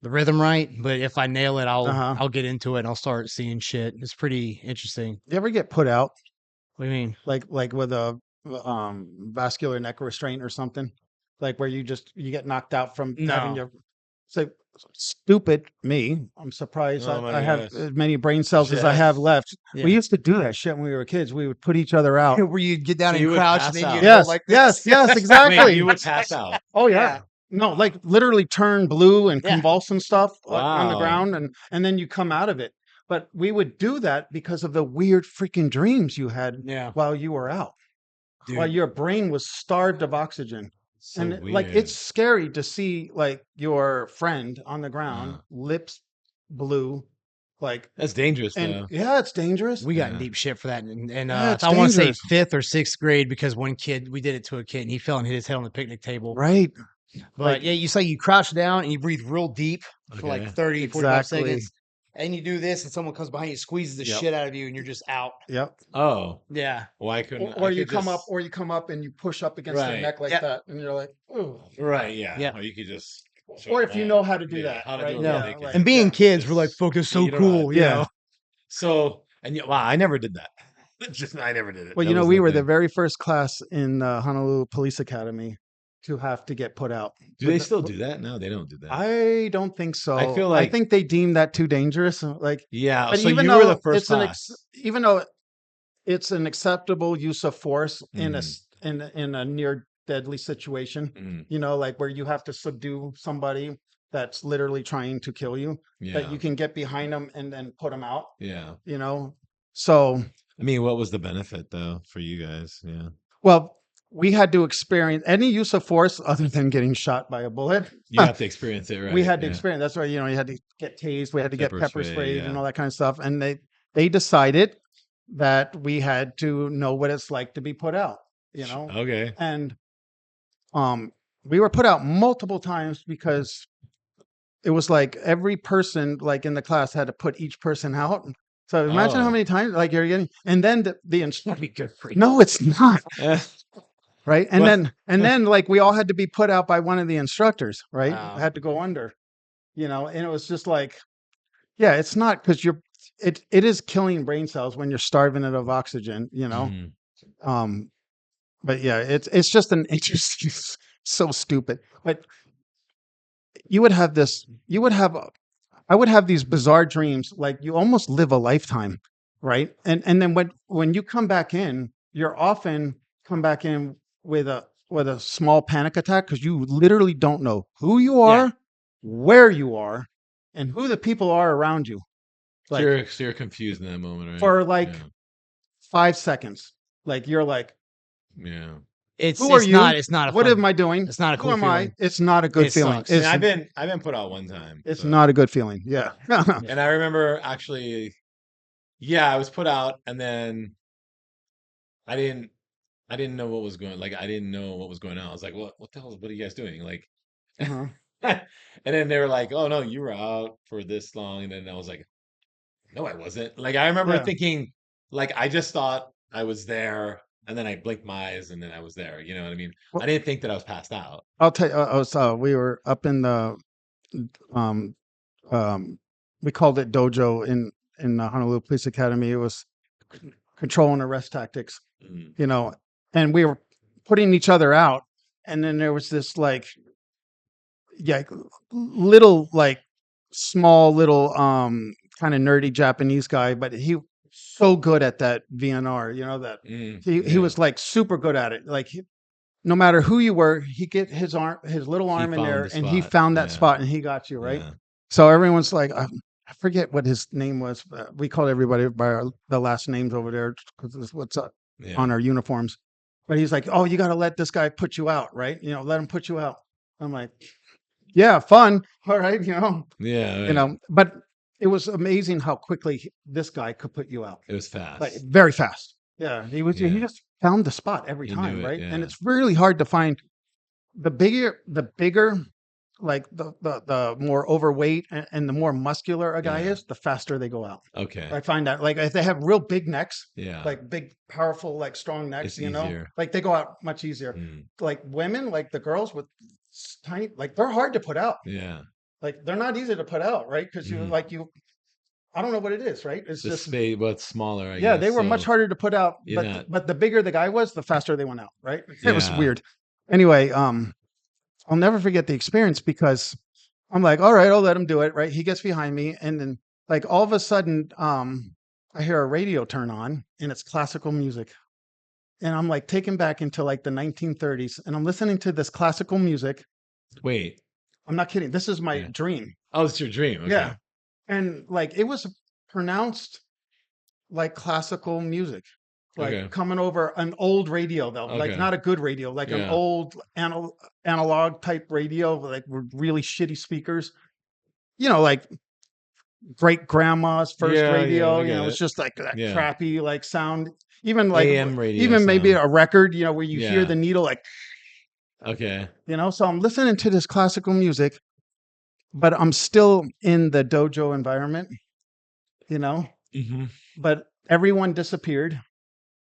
rhythm right. But if I nail it, I'll get into it and I'll start seeing shit. It's pretty interesting. You ever get put out What do you mean? like with a vascular neck restraint or something? Like where you get knocked out from having No. your so stupid me. I'm surprised Oh my I have gosh. as many brain cells as I have left. Yeah. We used to do that shit when we were kids. We would put each other out. Where you'd get down So and you would crouch pass and then out. you'd Yes, go like yes, this. yes, Wait, exactly. you would pass out. Oh yeah. No, like literally turn blue and Yeah. convulse and stuff on the Wow. ground, and then you come out of it. But we would do that because of the weird freaking dreams you had Yeah. while you were out, Dude. while your brain was starved of oxygen. So And weird. like it's scary to see like your friend on the ground, lips blue, like That's dangerous, and though. yeah, it's dangerous. We got in Yeah. deep shit for that. And Yeah, it's I want to say dangerous. 5th or 6th grade because one kid, we did it to a kid and he fell and hit his head on the picnic table. Right. But Like- yeah, you say you crouch down and you breathe real deep for like Okay. 30, 45 Exactly. seconds. And you do this and someone comes behind you, squeezes the Yep. shit out of you and you're just out. Yep. Oh, Yeah. why couldn't Or I you could come just- up, or you come up and you push up against their Right. neck like Yep. that, and you're like, ooh. Right, yeah. Yeah. Or you could just. Or if you know how to do that, How to right? do it Yeah. naked. like- And being yeah. kids, we're like, fuck, it's so You don't know how to cool. do You that. know? So, and wow, I never did that. Just I never did it. Well, That was we the were the thing. very first class in the Honolulu Police Academy to have to get put out. Do they still do that? No, they don't do that. I don't think I so. feel I like think they deem that too dangerous. Like, yeah. but So even you were the though first class. even though it's an acceptable use of force in Mm, in a near deadly situation, mm, like where you have to subdue somebody that's literally trying to kill you, that yeah, you can get behind them and then put them out, yeah. you know. So, I mean, what was the benefit though for you guys? Yeah, well, we had to experience any use of force other than getting shot by a bullet. you have to experience it, We right? had to Yeah, experience. That's why, you had to get tased. We had to get pepper pepper spray. sprayed and Yeah. all that kind of stuff. And they decided that we had to know what it's like to be put out, Okay. and we were put out multiple times because it was like every person like in the class had to put each person out. So imagine how Oh, many times like you're getting, and then the that'd be good for you. no, it's not. Eh, Right. And well, then like we all had to be put out by one of the instructors, right? wow. Had to go under, and it was just like, yeah, it's not because it is killing brain cells when you're starving it of oxygen. Mhm. Um, but yeah, it's just an interesting, so stupid. But I would have these bizarre dreams, like you almost live a lifetime, right? And then when you come back in, you're often come back in with a small panic attack because you literally don't know who you Yeah. are, where you are, and who the people are around you. So Like you're confused in that moment, right? for like Yeah, 5 seconds, like you're like, yeah. who are you? It's not a What fun. am I doing? It's not a Who cool am I? feeling. It's not a good It feeling. sucks. I mean, It's I've been put out one time, it's so not a good feeling. Yeah. and I remember actually, yeah, I was put out, and then I didn't I didn't know what was going like I didn't know what was going on. I was like, what the hell? What are you guys doing? Like, Uh-huh. and then they were like, oh no, you were out for this long, and then I was like, no, I wasn't. Like I remember Yeah. thinking, like I just thought I was there, and then I blinked my eyes, and then I was there. You know what I mean? I Well, didn't think that I was passed out. I'll tell you. We were up in the um um we called it dojo in the Honolulu Police Academy. It was control and arrest tactics, Mm, and we were putting each other out. And then there was this like, yeah, little like small little kind of nerdy Japanese guy, but he so good at that VNR. That he yeah, was like super good at it. Like no matter who you were, he get his little he arm in found there, the and he spot. found that Yeah, spot, and he got you right. yeah, So everyone's like, I forget what his name was. We called everybody by the last names over there because it's what's up yeah, on our uniforms. But he's like, oh, you got to let this guy put you out, right? Let him put you out. I'm like, yeah, fun, all right, yeah. Right. But it was amazing how quickly this guy could put you out, It was like fast. very fast. Yeah, he Yeah, just found the spot every he knew time, it. right? And Yeah. it's really hard to find the bigger, like the more overweight and the more muscular a guy Yeah. is, the faster they go out. Okay. I find that like if they have real big necks, Yeah. like big, powerful, like strong necks, It's easier. like they go out much easier. Mm, Like women, like the girls with tiny, like they're hard to put out. yeah. Like they're not easy to put out, right? Because Mhm. I don't know what it is, right? It's The just space, but it's smaller, I yeah, they guess. were much So harder to put out, you're not. but the bigger the guy was, the faster they went out, right? It was Yeah. weird. Anyway, I'll never forget the experience because I'm like, all right, I'll let him do it. Right. He gets behind me. And then like all of a sudden, I hear a radio turn on and it's classical music. And I'm like taken back into like the 1930s and I'm listening to this classical music. Wait. I'm not kidding. This is my Yeah. dream. Oh, it's your dream. Okay. Yeah. And like it was pronounced like classical music, like Okay. coming over an old radio though, like Okay. not a good radio, like an Yeah. old analog type radio, like with really shitty speakers, like great grandma's first Yeah. Yeah. radio. I get It's it. just like that Yeah. crappy like sound, even like AM radio even maybe sound. a record, where you hear Yeah. the needle like, Okay. So I'm listening to this classical music, but I'm still in the dojo environment, you know, Hmm. but everyone disappeared.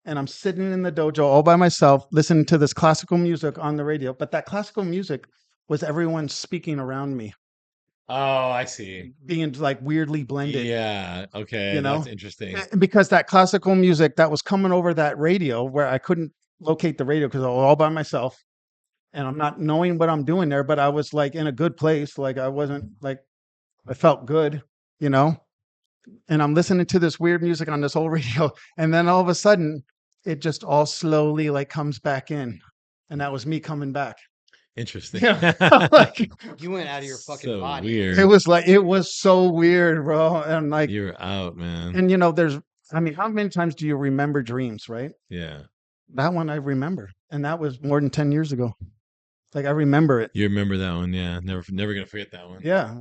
And I'm sitting in the dojo all by myself, listening to this classical music on the radio. But that classical music was everyone speaking around me. Oh, I see. being like weirdly blended, Yeah. Okay. you That's know, interesting. because that classical music that was coming over that radio where I couldn't locate the radio because I was all by myself and I'm not knowing what I'm doing there, but I was like in a good place. Like I wasn't like, I felt good, you know, and I'm listening to this weird music on this old radio. And then all of a sudden it just all slowly like comes back in. And that was me coming back. Interesting. Yeah. Like, You went out of your fucking So body. weird. it was like, it was so weird, bro. And like, You're out, man. and you know, there's, I mean, how many times do you remember dreams, right? Yeah. That one I remember. And that was more than 10 years ago. Like I remember it. You remember that one? Yeah. Never gonna forget that one. Yeah.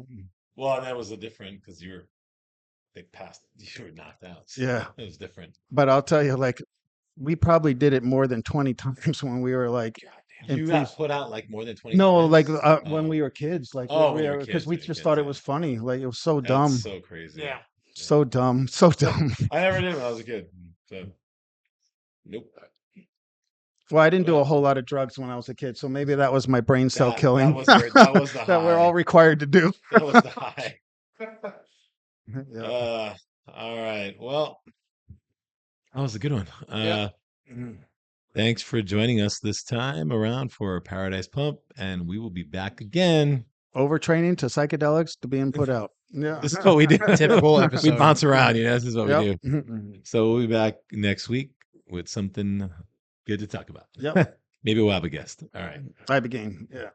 Well, that was a different because they passed. You were knocked out. So Yeah. it was different. But I'll tell you, like, we probably did it more than 20 times when we were like, in You got put out like more than 20 no, times? like when Oh. we were kids, like, Oh, when you were because kids, we when you were just kids, thought it yeah. was funny. Like it was so That's dumb, so crazy. Yeah. so dumb, so dumb. I never did when I was a kid. So nope. Well, I didn't do a Well, whole lot of drugs when I was a kid, so maybe that was my brain cell that killing. was that was the that we're high. all required to do. That was the high. Yeah. All right. Well, that was a good one. Yeah. Thanks for joining us this time around for Paradise Pump, and we will be back again. Overtraining to psychedelics to being put out. Yeah. This is what we do. Typical We episode. bounce around, you know. This is what we Yep. do. So we'll be back next week with something good to talk about. Yep. Maybe we'll have a guest. All right. I began. Yeah.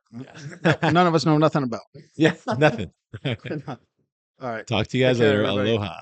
Yeah. None of us know nothing about. Yeah. Nothing. All right. Talk to you guys Take care, later. everybody. Aloha.